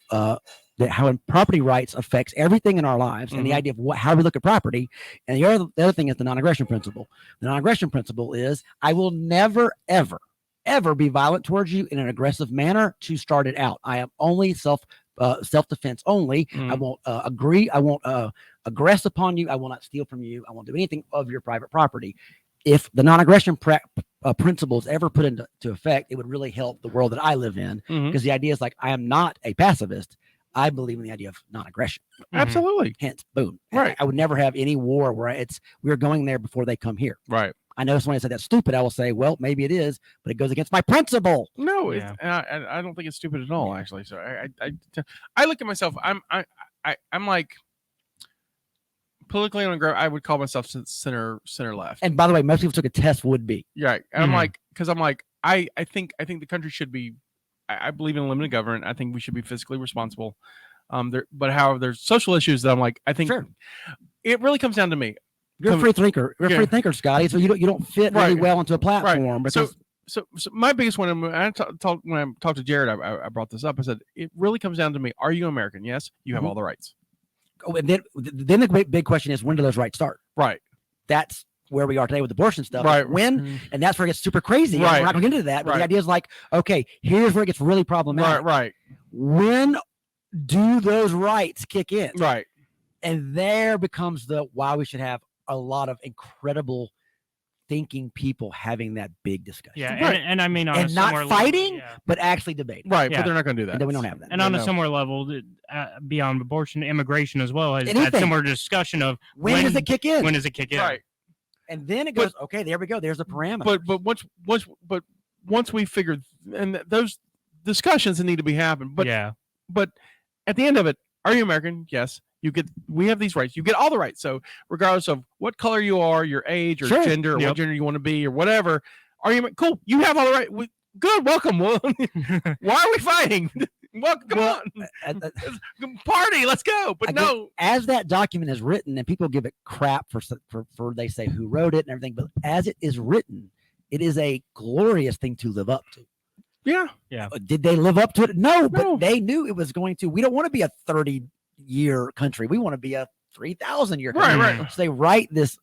that how property rights affects everything in our lives, and the idea of how we look at property. And the other thing is the non-aggression principle. The non-aggression principle is I will never, ever be violent towards you in an aggressive manner to start it out. I am only self-defense only. I won't agree. I won't aggress upon you. I will not steal from you. I won't do anything of your private property. If the non-aggression principles ever put into effect, it would really help the world that I live in, because the idea is I am not a pacifist. I believe in the idea of non-aggression. Absolutely. Hence, boom. Right. I would never have any war where we're going there before they come here. Right. I know someone said that's stupid. I will say, well, maybe it is, but it goes against my principle. No, I don't think it's stupid at all, actually. So I look at myself. I'm like politically on a I would call myself center left. And by the way, most people took a test would be. Right. And I'm like, because I'm like, I think the country should be. I believe in limited government. I think we should be fiscally responsible. But however, there's social issues that I'm like, I think it really comes down to me. You're a free thinker. You're a free thinker, Scotty. So you don't fit really well into a platform. Right. So my biggest one, when I talked to Jared, I brought this up. I said it really comes down to me. Are you American? Yes, you have all the rights. Oh, and then the big question is, when do those rights start? Right. That's where we are today with abortion stuff. Right. When, and that's where it gets super crazy. Right. We're not going to get into that. But the idea is like, okay, here's where it gets really problematic. Right. When do those rights kick in? Right. And there becomes why we should have a lot of incredible thinking people having that big discussion. Yeah, and I mean, on and a not similar fighting, level, but actually debating. Right, but they're not going to do that. And then we don't have that. And on a similar level, beyond abortion, immigration as well has Anything. had similar discussion of when does it kick in? When does it kick in? Right. And then it goes, okay, there we go. There's a parameter. But once we figure, and those discussions need to be happening. But but at the end of it, are you American? Yes. We have these rights. You get all the rights. So regardless of what color you are, your age or gender, or what gender you want to be, or whatever, are you cool? You have all the right. Good. Welcome. Why are we fighting? Well, come on. Party. Let's go. But no. As that document is written, and people give it crap for they say who wrote it and everything, but as it is written, it is a glorious thing to live up to. Yeah. Did they live up to it? No, but they knew it was going to. We don't want to be a 30-year country. We want to be a 3,000-year country. Right. So they write this,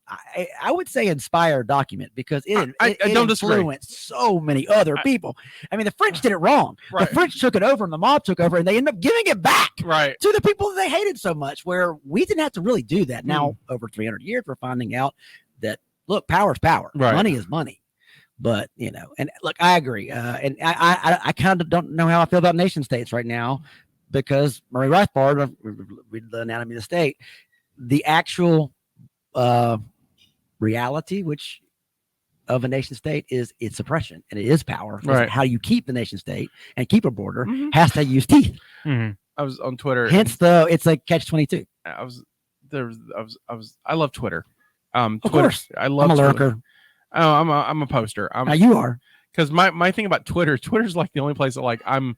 I would say, inspired document because it influenced so many other people. I mean, the French did it wrong. Right. The French took it over and the mob took over, and they ended up giving it back to the people that they hated so much, where we didn't have to really do that. Now, over 300 years, we're finding out that, look, power is power. Right. Money is money. But, and look, I agree. And I kind of don't know how I feel about nation states right now, because Murray Rothbard, read the Anatomy of the State, the actual reality of a nation state is its oppression, and it is power. Right. How you keep the nation state and keep a border has to use teeth. I was on Twitter. Hence it's a catch-22. I love Twitter. Of course. I love I'm a Twitter. lurker. Oh, I'm a poster. Now you are. Because my thing about Twitter's like the only place that like I'm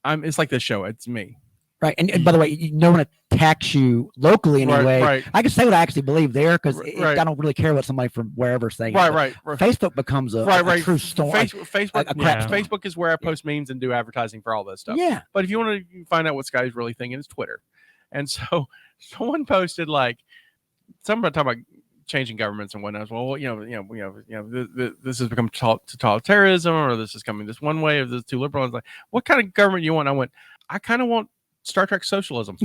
it's like this show. It's me. Right. And by the way, no one attacks you locally in any way. Right. I can say what I actually believe there, because I don't really care what somebody from wherever is saying. Right. Facebook becomes a true storm. Facebook is where I post memes and do advertising for all this stuff. Yeah. But if you want to find out what Scotty's really thinking, it's Twitter. And so someone posted like somebody talking about changing governments and whatnot. Well, this has become totalitarianism, or this is coming this one way, or this too liberal. It's like, what kind of government you want? I went, I kind of want Star Trek socialism.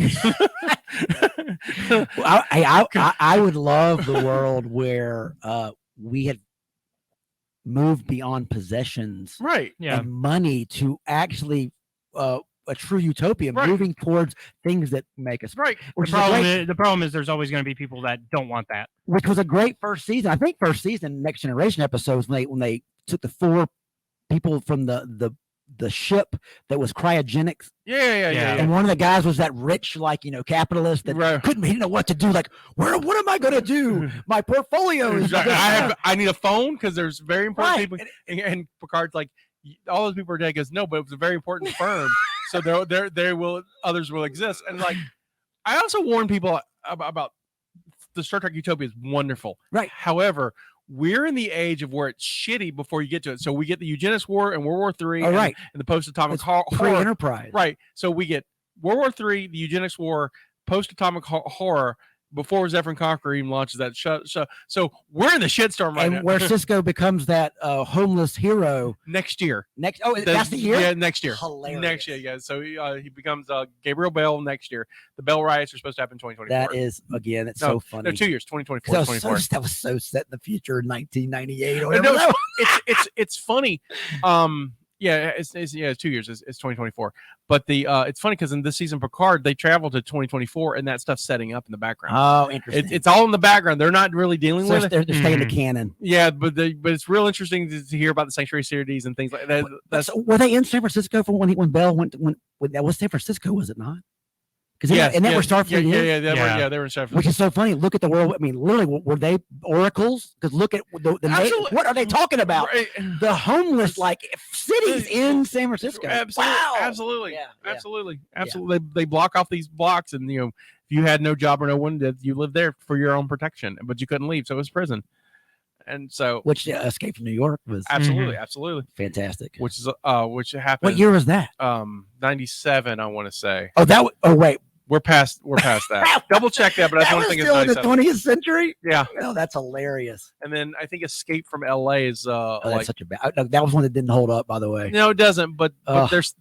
I would love the world where we had moved beyond possessions, and money to actually a true utopia, moving towards things that make us right. The problem is there's always going to be people that don't want that. Which was a great first season. I think first season, Next Generation episodes, when they took the 4 people from the ship that was cryogenics. Yeah. And one of the guys was that rich, capitalist that couldn't he didn't know what to do. Like, what am I going to do? My portfolio is. I need a phone because there's very important people. And Picard's like, all those people are dead. He goes, no, but it was a very important firm. So others will exist. And like, I also warn people about the Star Trek Utopia is wonderful. Right. However, we're in the age of where it's shitty before you get to it. So we get the eugenics war and World War III and the post-atomic horror. Pre-Enterprise. Right. So we get World War III, the eugenics war, post-atomic horror, before Zephyr Conqueror even launches that show. So we're in the shitstorm right now. And where Cisco becomes that homeless hero next year. That's the year? Yeah, next year. Hilarious. Next year, yeah. So he becomes Gabriel Bell next year. The Bell riots are supposed to happen in 2024. That is, again, it's so funny. No, 2 years, 2024, 2024. That was so set in the future in 1998 or whatever. No, it's funny. Yeah, it's 2 years. It's 2024. But it's funny because in this season Picard, they travel to 2024 and that stuff's setting up in the background. Oh, interesting. It's all in the background. They're not really dealing with it. They're staying the canon. Yeah, but it's real interesting to hear about the Sanctuary series and things like that. So were they in San Francisco for when Bell went? When that was San Francisco, was it not? Because Yes, and that were yes, Starfleet. yeah, is? they were in Starfleet. Which is so funny. Look at the world. I mean, literally, were they oracles? Because look at what are they talking about? Right. The homeless like cities in San Francisco. Absolutely, Wow. absolutely, absolutely. They block off these blocks, and if you had no job or no one, you lived there for your own protection, but you couldn't leave, so it was prison. And so, which Escape from New York was absolutely fantastic. Which happened. What year was that? 97, I want to say. Oh, wait. We're past that. Double check that, but I don't think it's still in the 97. 20th century. Yeah. Oh, that's hilarious. And then I think Escape from LA is that's such a bad. That was one that didn't hold up, by the way. No, it doesn't. But there's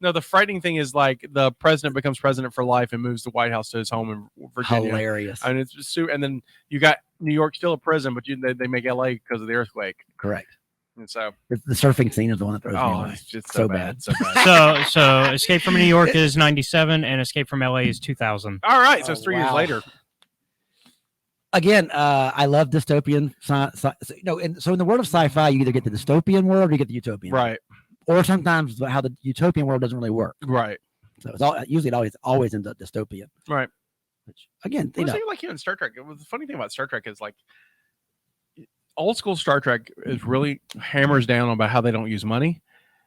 the frightening thing is like the president becomes president for life and moves the White House to his home in Virginia. Hilarious. And and then you got New York still a prison, but they make LA because of the earthquake. Correct. And so the surfing scene is the one that throws me away. It's just so bad. So bad. So Escape from New York is 97 and Escape from LA is 2000. All right, so it's 3 years later. Again, I love dystopian. So in the world of sci-fi, you either get the dystopian world or you get the utopian. Right. Or sometimes how the utopian world doesn't really work. Right. So it's usually it always ends up dystopian. Right. Which again, like in Star Trek. The funny thing about Star Trek is like old school Star Trek is really hammers down about how they don't use money.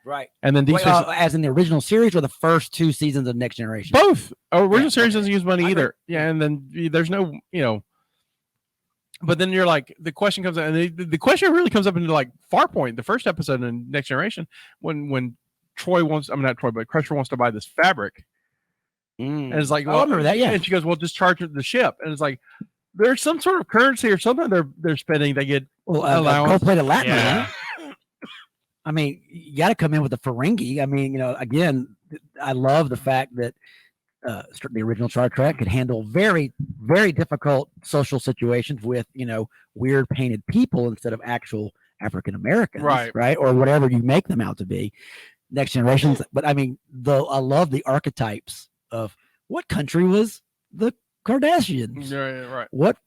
Right. And then as in the original series or the first 2 seasons of Next Generation? Both. Original series doesn't use money either. Yeah, and then there's no, but then you're like, the question comes up, and the question really comes up into like Farpoint, the first episode in Next Generation, when Crusher wants to buy this fabric. And it's like, I remember that, yeah. And she goes, well, just charge the ship. And it's like, there's some sort of currency or something they're spending. They get allowance. Gold-plated Latin. Yeah. I mean, you got to come in with a Ferengi. I mean, again, I love the fact that the original Star Trek could handle very, very difficult social situations with, weird painted people instead of actual African Americans, right? Or whatever you make them out to be. Next Generations. But I mean, I love the archetypes of what country was the Kardashians? Right. What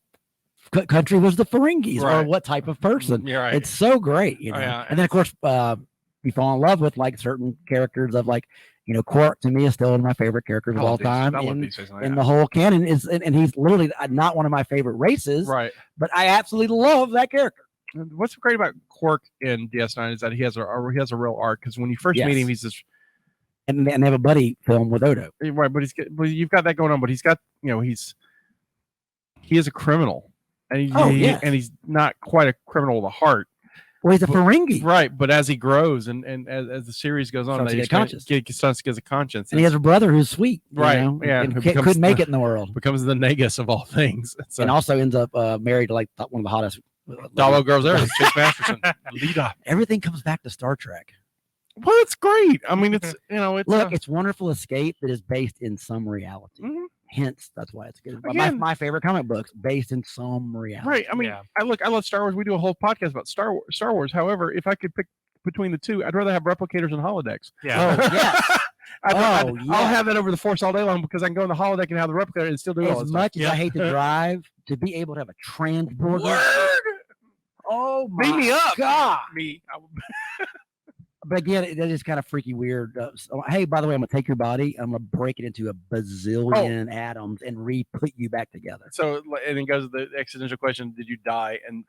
country was the Ferengis? Right. Or what type of person? Right. It's so great, Yeah. And then of course, you fall in love with like certain characters of like, Quark to me is still one of my favorite characters of all time in the whole canon. And he's literally not one of my favorite races, right? But I absolutely love that character. What's great about Quark in DS9 is that he has a real arc, because when you first meet him, he's this, and they have a buddy film with Odo, right? But you've got that going on, but he's got he is a criminal, and he's not quite a criminal with a heart. Well, he's a Ferengi, right? But as he grows and as the series goes on, he starts to get a conscience, and he has a brother who's sweet, right? And couldn't make it in the world, becomes the Negus of all things, and also ends up married to like one of the hottest Dolo girls there, Chase Masterson, Lita. Everything comes back to Star Trek. Well, it's great. I mean, it's it's wonderful escape that is based in some reality. Mm-hmm. Hence, that's why it's good. Again, my favorite comic books based in some reality. Right. I mean, I love Star Wars. We do a whole podcast about Star Wars. However, if I could pick between the two, I'd rather have replicators and holodecks. Yeah. Oh, yes. I'll have that over the Force all day long, because I can go in the holodeck and have the replicator and still do all as this much stuff. as I hate to drive, to be able to have a transporter. Word! Oh my Beat me up, God. Me. But again, that is kind of freaky weird. So, hey, by the way, I'm gonna take your body, I'm gonna break it into a bazillion atoms and re-put you back together. So, and then goes to the existential question: did you die? And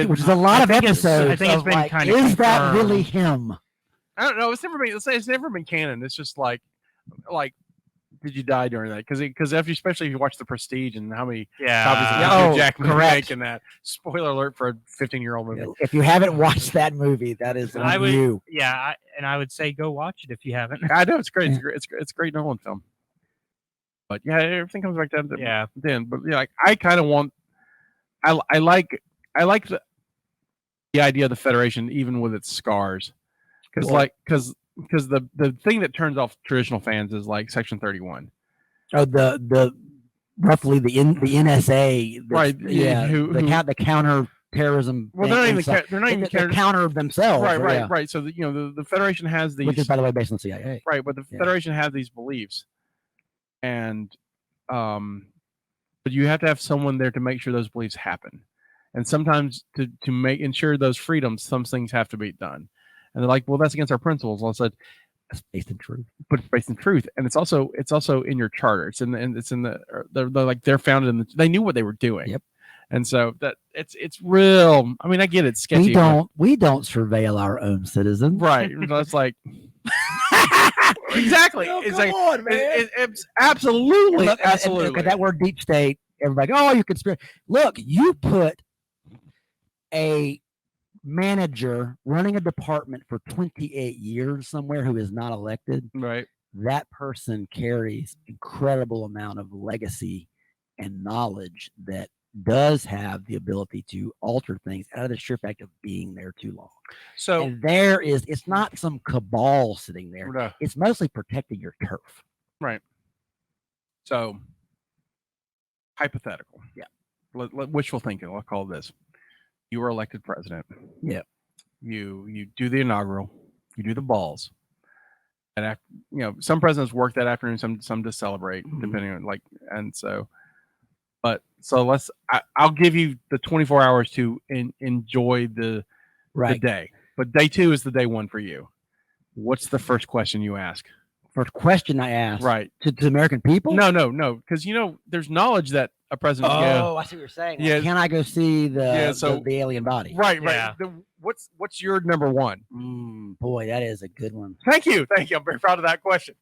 which is a lot of episodes. I think it's been like, kind of is that really him? I don't know. It's never been canon. It's just like, did you die during that? Because especially if you watch The Prestige and how many copies of Jackman make in that. Spoiler alert for a 15-year-old movie. If you haven't watched that movie, that is on you. Yeah, I would say go watch it if you haven't. I know it's great. It's a great Nolan film. But yeah, everything comes back down to then. But yeah, like, I kind of want. I like the idea of the Federation, even with its scars, because the thing that turns off traditional fans is like Section 31. Oh, the roughly the NSA, right? Yeah, the counter terrorism. Well, they're not even counter themselves. Right. So the Federation has these, which is by the way based on the CIA. Right, but the Federation has these beliefs, and but you have to have someone there to make sure those beliefs happen, and sometimes to ensure those freedoms, some things have to be done. And they're like, well, that's against our principles. And I said, That's based in truth. but it's based in truth, and it's also in your charter. It's in the they're like they're founded in they knew what they were doing. Yep. And so that it's real. I mean, I get it's sketchy. We don't surveil our own citizens. Right. That's like exactly. Oh, it's come like on, man. it's absolutely Look, absolutely. And that word deep state, everybody, oh, you conspiracy. Look, you put a manager running a department for 28 years somewhere who is not elected. Right. That person carries incredible amount of legacy and knowledge that does have the ability to alter things out of the sheer fact of being there too long. So and it's not some cabal sitting there. No. It's mostly protecting your turf. Right. So hypothetical. Yeah. Wishful thinking. I'll call this. You were elected president. Yeah. You do the inaugural. You do the balls. And after, some presidents work that afternoon. Some just celebrate, depending on and so. But so I'll give you the 24 hours to enjoy the day. But day 2 is the day 1 for you. What's the first question you ask? First question I ask. Right. To the American people? No. Because there's knowledge that a president. Oh, I see what you're saying. Yeah. Can I go see the alien body? Right. Yeah. What's your number 1? Boy, that is a good one. Thank you. I'm very proud of that question.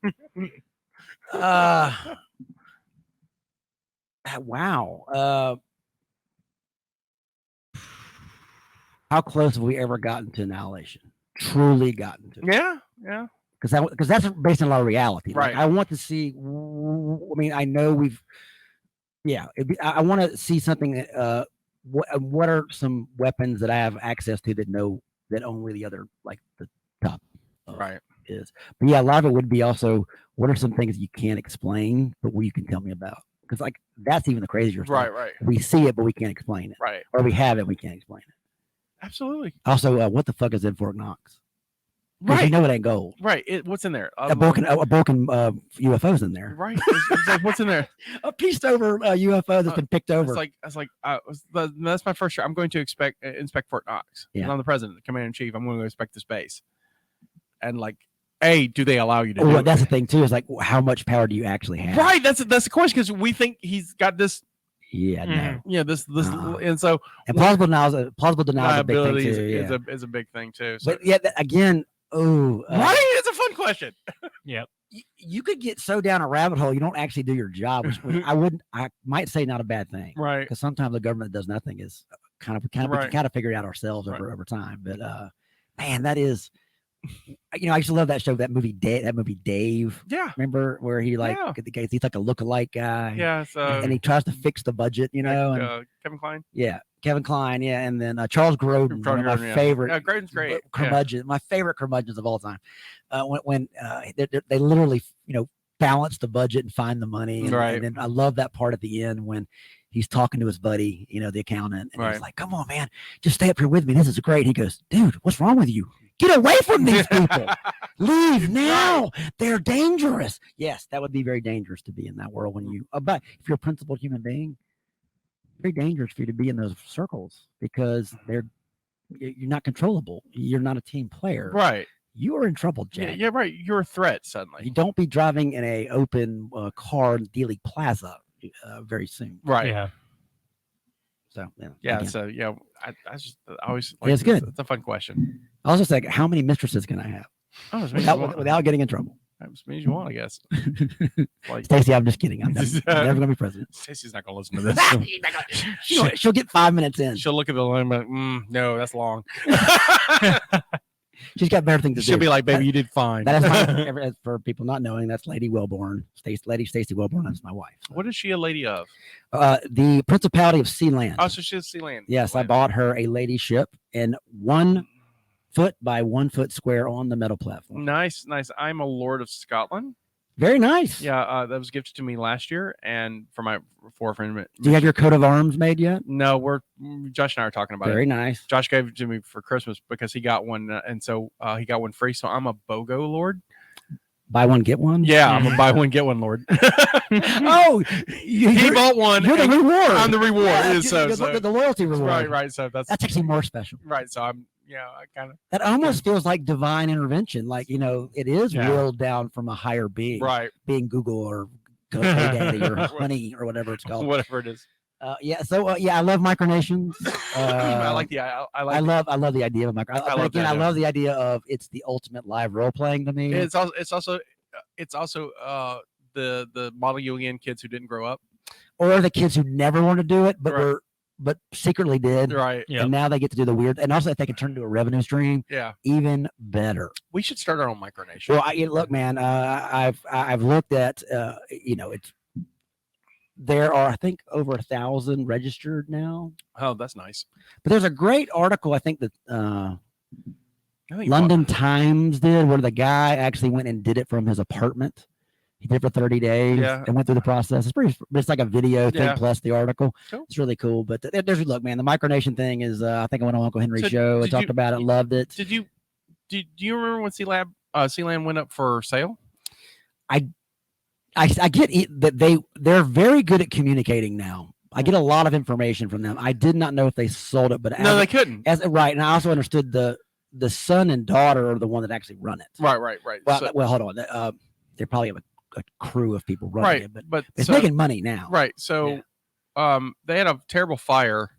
Wow. How close have we ever gotten to annihilation? Truly gotten to? Yeah. Because that's based on a lot of reality. Right. I want to see. I mean, I know we've. Yeah. I want to see something. What are some weapons that I have access to that only the other the top right is? But yeah, a lot of it would be also what are some things you can't explain, but what you can tell me about. Because that's even the crazier stuff. Right. We see it, but we can't explain it. Right. Or we have it, we can't explain it. Absolutely. Also, what the fuck is in Fort Knox? Right. You know it ain't gold. Right. What's in there? A broken UFO's in there. Right. It's like what's in there? A pieced over UFO that's been picked over. That's my first. I'm going to inspect Fort Knox. Yeah. I'm the president, the commander in chief. I'm going to inspect the space. And do they allow you to do it? That's the thing too. Is how much power do you actually have? Right. That's the question because we think he's got this. Yeah. No. Yeah. This and so plausible denial is a big thing too. Is a big thing too. So. But yeah, again. Oh, right. It's a fun question. Yep. You could get so down a rabbit hole you don't actually do your job, which I might say not a bad thing, right? Because sometimes the government that does nothing is we can kind of figure it out ourselves over time. But man, that is, I used to love that show, that movie Dave. Yeah, remember where he he's like a lookalike guy. Yeah, and he tries to fix the budget, and Kevin Kline. Yeah. Kevin Kline, yeah, and then Charles Grodin, one of my favorite. Yeah, Grodin's great. Curmudgeon, my favorite curmudgeons of all time. When they literally, balance the budget and find the money, and then I love that part at the end when he's talking to his buddy, the accountant, and he's like, "Come on, man, just stay up here with me. This is great." He goes, "Dude, what's wrong with you? Get away from these people. Leave now. They're dangerous." Yes, that would be very dangerous to be in that world when but if you're a principled human being. Very dangerous for you to be in those circles because you're not controllable. You're not a team player. Right. You are in trouble, Jack. Yeah, right. You're a threat suddenly. You don't be driving in a open car in Dealey Plaza very soon. Right. Yeah. So I always it's good. It's a fun question. I was just like, how many mistresses can I have? Without getting in trouble. That means you want, I guess. Stacey, I'm just kidding. I'm never going to be president. Stacey's not going to listen to this. She'll get 5 minutes in. She'll look at the line and be like, no, that's long. She's got better things to do. She'll be like, baby, you did fine. That is for people not knowing, that's Lady Wellborn. Lady Stacey Wellborn, that's my wife. What is she a lady of? The Principality of Sealand. Oh, so she's Sealand. Yes, I bought her a lady ship and 1 foot by 1 foot square on the metal platform. Nice. I'm a Lord of Scotland. Very nice. Yeah, that was gifted to me last year, and for my forefront. Do you have your coat of arms made yet? No, Josh and I are talking about it. Very nice. Josh gave it to me for Christmas because he got one, and so he got one free. So I'm a BOGO Lord. Buy one, get one? Yeah, I'm a buy one, get one Lord. Oh, he bought one. You're the reward. I'm the reward. Yeah, the loyalty reward. Right. So that's actually more special. Right. So I'm I kind of that almost feels like divine intervention. Like, it is Yeah. willed down from a higher being, right. being Google or GoDaddy or Honey or whatever it's called. Whatever it is. Yeah. So I love micronations. I like the I love the idea of micro. I love Again, that, I yeah. love the idea of it's the ultimate live role playing to me. It's also the Model UN kids who didn't grow up, Or the kids who never want to do it, Right. but secretly did. right? Yep. And now they get to do the weird. And also, if they can turn it into a revenue stream, Yeah, even better. we should start our own micronation. Well, look, man. I've looked at. It's there are, I think, over 1,000 registered now. Oh, that's nice. But there's a great article, I think, that I think London Times did, where the guy actually went and did it from his apartment. He did it for 30 days Yeah. and went through the process. It's pretty, it's like a video thing Yeah. plus the article. Cool. It's really cool. But there's, look, man, the micronation thing is, I think I went on Uncle Henry's So show. I did talked you- about it, loved it. Do you remember when Sealand went up for sale? I get that they're very good at communicating now. I get a lot of information from them. I did not know if they sold it, but No, they couldn't. right. And I also understood the son and daughter are the one that actually run it. Right. Well, So- hold on. They probably have a crew of people running right, it, but it's so- making money now. Right. So, they had a terrible fire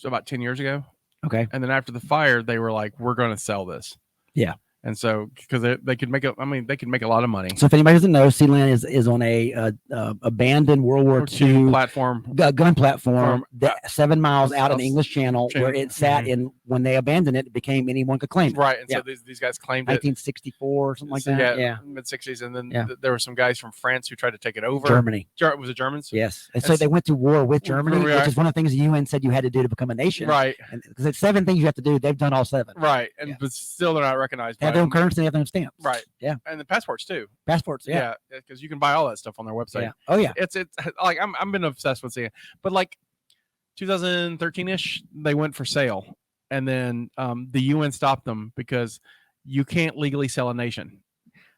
about 10 years ago. Okay. And then after the fire, they were like, "We're going to sell this." Yeah. And so, because they could make they could make a lot of money. So if anybody doesn't know, Sealand is on a abandoned World War II platform, gun platform, From- 7 miles out in the South- English Channel, where it sat in. When they abandoned it, it became anyone could claim it. Right. And Yeah. so these guys claimed it. 1964 or something like that. Yeah. Mid 60s, and then Yeah. there were some guys from France who tried to take it over. Germany. Was it Germans? Yes. And so they went to war with Germany, Right. which is one of the things the UN said you had to do to become a nation. Right. Because it's 7 things you have to do. They've done all 7. Right. And but still they're not recognized. They have by their own them. currency, they have their own stamps. Right. Yeah. And the passports too. Passports. Yeah. Because you can buy all that stuff on their website. Yeah. Oh yeah. It's like I'm been obsessed with seeing it. But like 2013ish, they went for sale, and then the UN stopped them because you can't legally sell a nation.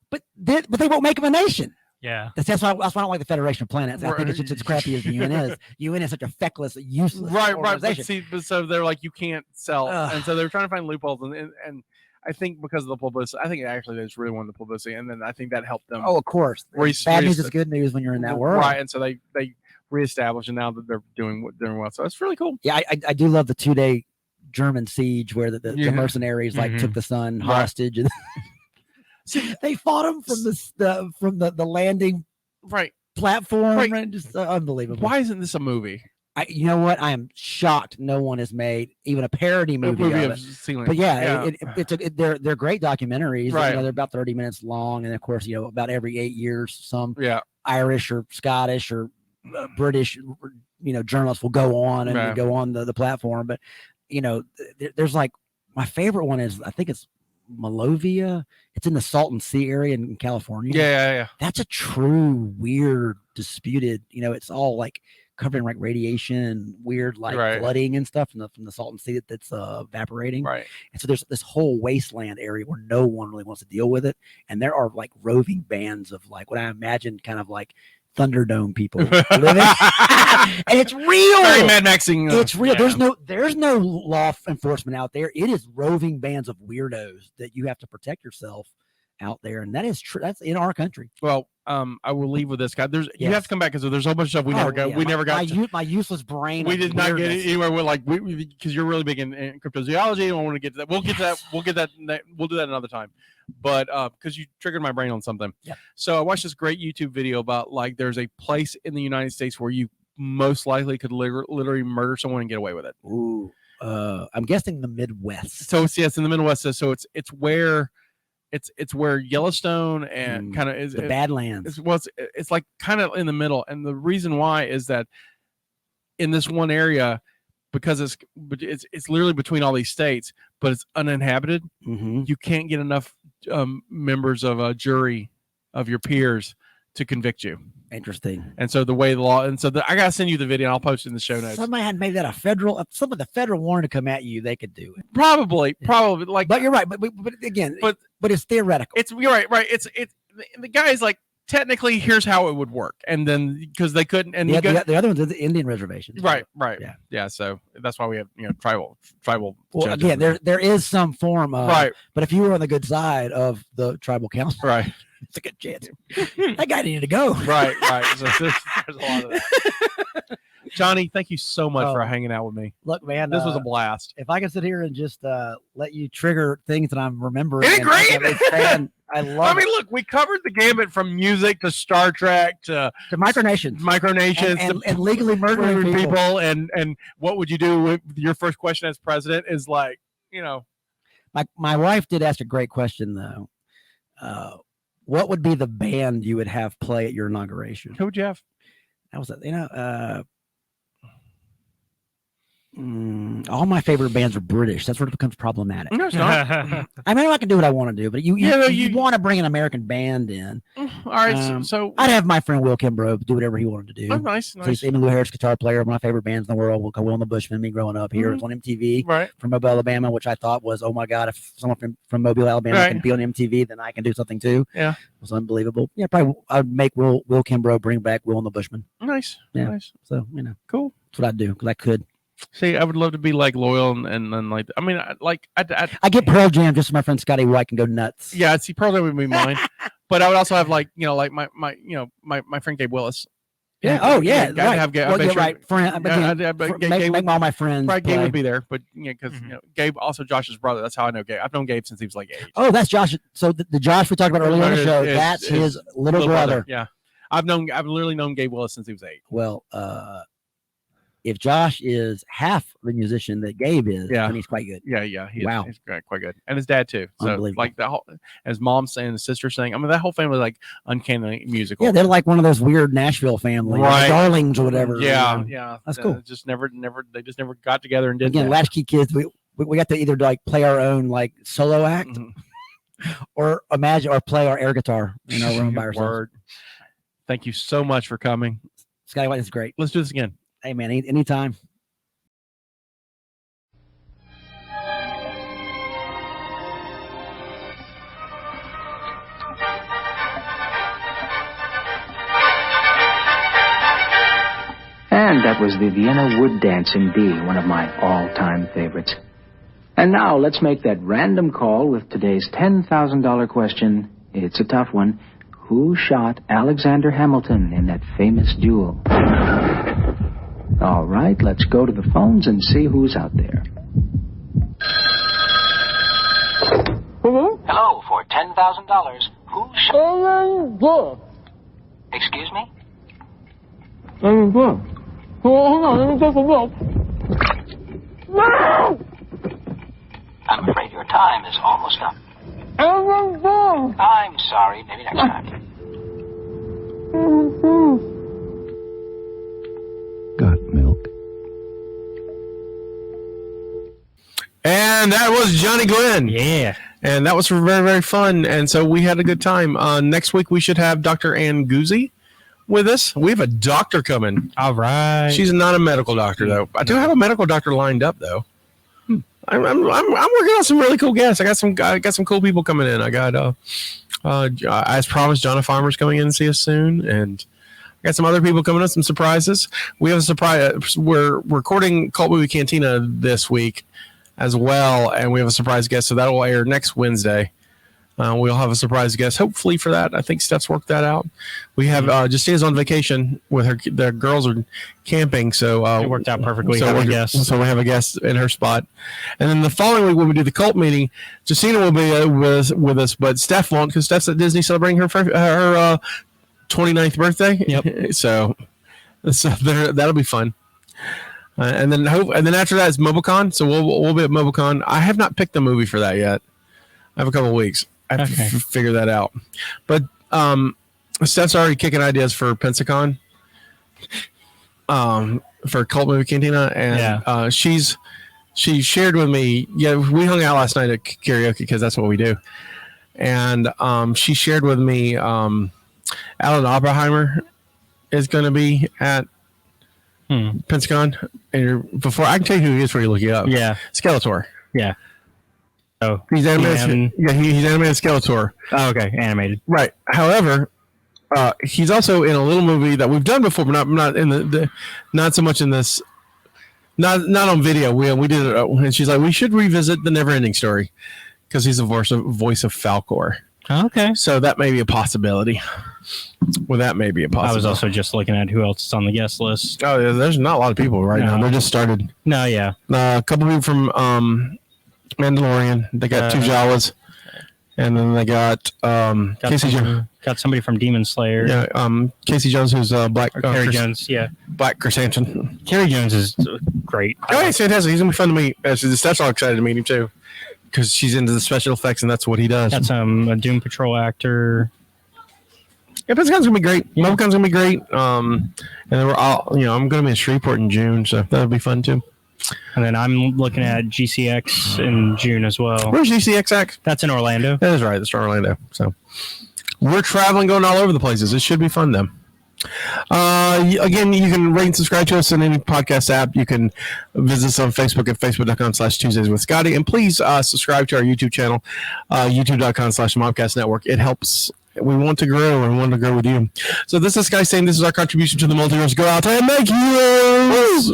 But they won't make them a nation. Yeah. That's why I don't like the Federation of Planets. I think it's just as crappy as the UN is. UN is such a feckless, useless Right. organization. But so they're like, you can't sell, Ugh. and so they're trying to find loopholes, and I think because of the publicity, I think actually they just really wanted the publicity, and then I think that helped them. Oh, of course. Bad news is good news when you're in that world. Right, and so they reestablished, and now that they're doing well, so it's really cool. Yeah, I do love the 2-day German siege where the mercenaries like took the son hostage, and they fought him from the landing platform, and just unbelievable. Why isn't this a movie? You know what? I am shocked no one has made even a parody movie of it. Sealand. But they're great documentaries. Right. They're about 30 minutes long, and of course, about every 8 years, some Yeah. Irish or Scottish or British, journalists will go on and Right. go on the platform. But there's like my favorite one is I think it's Malovia. It's in the Salton Sea area in California. Yeah. That's a true weird disputed. It's all like covered in like radiation, weird like Right. flooding and stuff from the Salton Sea that's evaporating. Right. And so there's this whole wasteland area where no one really wants to deal with it, and there are like roving bands of like what I imagine kind of like Thunderdome people living, and it's real. Very Mad Maxing. It's real. Yeah. There's no law enforcement out there. It is roving bands of weirdos that you have to protect yourself out there, and that is true. That's in our country. Well, I will leave with this guy. You Yes. have to come back because there's a whole bunch of stuff we never got. Yeah, We never got. my useless brain. We of did not get weirdness. anywhere with like because you're really big in cryptozoology. I want to get to that. We'll get to that. We'll get that. We'll do that another time. But because you triggered my brain on something. Yeah. So I watched this great YouTube video about like there's a place in the United States where you most likely could literally murder someone and get away with it. Ooh, I'm guessing the Midwest. So it's in the Midwest. So it's where it's where Yellowstone and kind of is the Badlands. It's like kind of in the middle, and the reason why is that in this one area, because it's literally between all these states, but it's uninhabited. Mm-hmm. You can't get enough members of a jury of your peers to convict you. Interesting. And so the way the law, and so I gotta send you the video, and I'll post it in the show notes. Somebody had made that a federal. If some of the federal wanted to come at you, they could do it. Probably like. But you're right. But again, but it's theoretical. You're right. It's the guy is like technically, here's how it would work, and then because they couldn't, and the other ones are the Indian reservations, right. Yeah. So that's why we have tribal. Well, again, there is some form of right, but if you were on the good side of the tribal council, right, it's a good chance. That guy needed to go. Right. So there's a lot of that. Johnny, thank you so much for hanging out with me. Look, man, this was a blast. If I can sit here and just let you trigger things that I'm remembering, isn't it great? I love. Look, we covered the gamut from music to Star Trek to micronations, and legally murdering people. And what would you do with your first question as president? Is like, my wife did ask a great question though. What would be the band you would have play at your inauguration? Who would you have? That was all my favorite bands are British. That's where it becomes problematic. No, it's not. I mean, I can do what I want to do, but you want to bring an American band in. All right, so I'd have my friend Will Kimbrough do whatever he wanted to do. Oh, nice. So he's Emmylou Harris, guitar player, one of my favorite bands in the world. Will and the Bushmen. Me growing up here, it was on MTV, right, from Mobile, Alabama, which I thought was, oh my God, if someone from Mobile, Alabama can be on MTV, then I can do something too. Yeah, it was unbelievable. Yeah, probably I'd make Will Kimbrough bring back Will and the Bushmen. Nice, yeah. Nice. So cool. That's what I'd do because I could. See, I would love to be like loyal and then like, I mean, I get Pearl Jam just so my friend Scotty White can go nuts. Yeah, see, Pearl Jam would be mine, but I would also have like my friend Gabe Willis. Yeah. Oh yeah. Right. Have Gabe. Well, you're right. Friend. Make all my friends. Right. Gabe would be there, but because Gabe also Josh's brother. That's how I know Gabe. I've known Gabe since he was like 8. Oh, that's Josh. So the Josh we talked about earlier on the show. That's his little brother. Yeah. I've literally known Gabe Willis since he was 8. Well, if Josh is half the musician that Gabe is, then he's quite good. Yeah. He's quite good, and his dad too. So like the whole, his mom saying, his sister saying. I mean, that whole family like uncanny musical. Yeah, they're like one of those weird Nashville families, right? Darlings or whatever. Yeah. That's cool. Just never. They just never got together and did. Again, latchkey kids. We got to either like play our own like solo act, or play our air guitar in our room by ourselves. Word. Thank you so much for coming, Scotty White. Is great. Let's do this again. Hey, man, anytime. And that was the Vienna Wood Dance in D, one of my all-time favorites. And now let's make that random call with today's $10,000 question. It's a tough one. Who shot Alexander Hamilton in that famous duel? All right, let's go to the phones and see who's out there. Hello, for $10,000. Who shot... Excuse me? Hold on, let me take a look. No! I'm afraid your time is almost up. I'm sorry, maybe next time. Got milk. And that was Johnny Gwin. Yeah. And that was very, very fun. And so we had a good time. Next week, we should have Dr. Ann Guzzi with us. We have a doctor coming. All right. She's not a medical doctor, though. I do have a medical doctor lined up, though. I'm working on some really cool guests. I got some cool people coming in. I got as promised, John Farmer's coming in to see us soon, and I got some other people coming in, some surprises. We have a surprise. We're recording Cult Movie Cantina this week as well, and we have a surprise guest, so that will air next Wednesday. We'll have a surprise guest, hopefully, for that. I think Steph's worked that out. We have Justina's on vacation with her. The girls are camping, so it worked out perfectly. So we have a guest in her spot. And then the following week, when we do the cult meeting, Justina will be with us, but Steph won't, because Steph's at Disney celebrating her 29th birthday. Yep. So that'll be fun. And then after that is MobileCon. So we'll be at MobileCon. I have not picked the movie for that yet. I have a couple of weeks. I have to figure that out. But Steph's already kicking ideas for Pensacon, for Cult Movie Cantina, and she shared with me. Yeah, we hung out last night at karaoke because that's what we do. And she shared with me Alan Oppenheimer is going to be at Pensacon. And before I can tell you who he is before you look it up. Yeah, Skeletor. Yeah. Oh, he's animated. He's animated Skeletor. Oh, okay, animated. Right. However, he's also in a little movie that we've done before, but not in the not so much in this. Not on video. We did it, and she's like, we should revisit the Neverending Story because he's the voice of Falcor. Okay, so that may be a possibility. Well, that may be a possibility. I was also just looking at who else is on the guest list. Oh, yeah, there's not a lot of people right now. They just started. No, yeah, a couple people from Mandalorian. They got two Jawas, and then they got Casey Jones. Got somebody from Demon Slayer. Yeah, Casey Jones, who's Black. Carrie Jones, yeah. Black Chrysanthemum. Carrie Jones is great. Oh, he's fantastic. He's gonna be fun to meet. Steph's all excited to meet him too, because she's into the special effects and that's what he does. Got a Doom Patrol actor. Yeah, BlizzCon's gonna be great. Yeah. Mopcon's gonna be great. And then we're all, I'm gonna be in Shreveport in June, so that'll be fun too. And then I'm looking at GCX in June as well. Where's GCX at? That's in Orlando. That is right. That's in Orlando. So we're traveling, going all over the places. It should be fun then. Again, you can rate and subscribe to us on any podcast app. You can visit us on Facebook at facebook.com/Tuesdays with Scotty. And please subscribe to our YouTube channel, youtube.com/Mopcast Network. It helps. We want to grow and we want to grow with you. So this is Sky saying this is our contribution to the multiverse. Go out there and make heroes.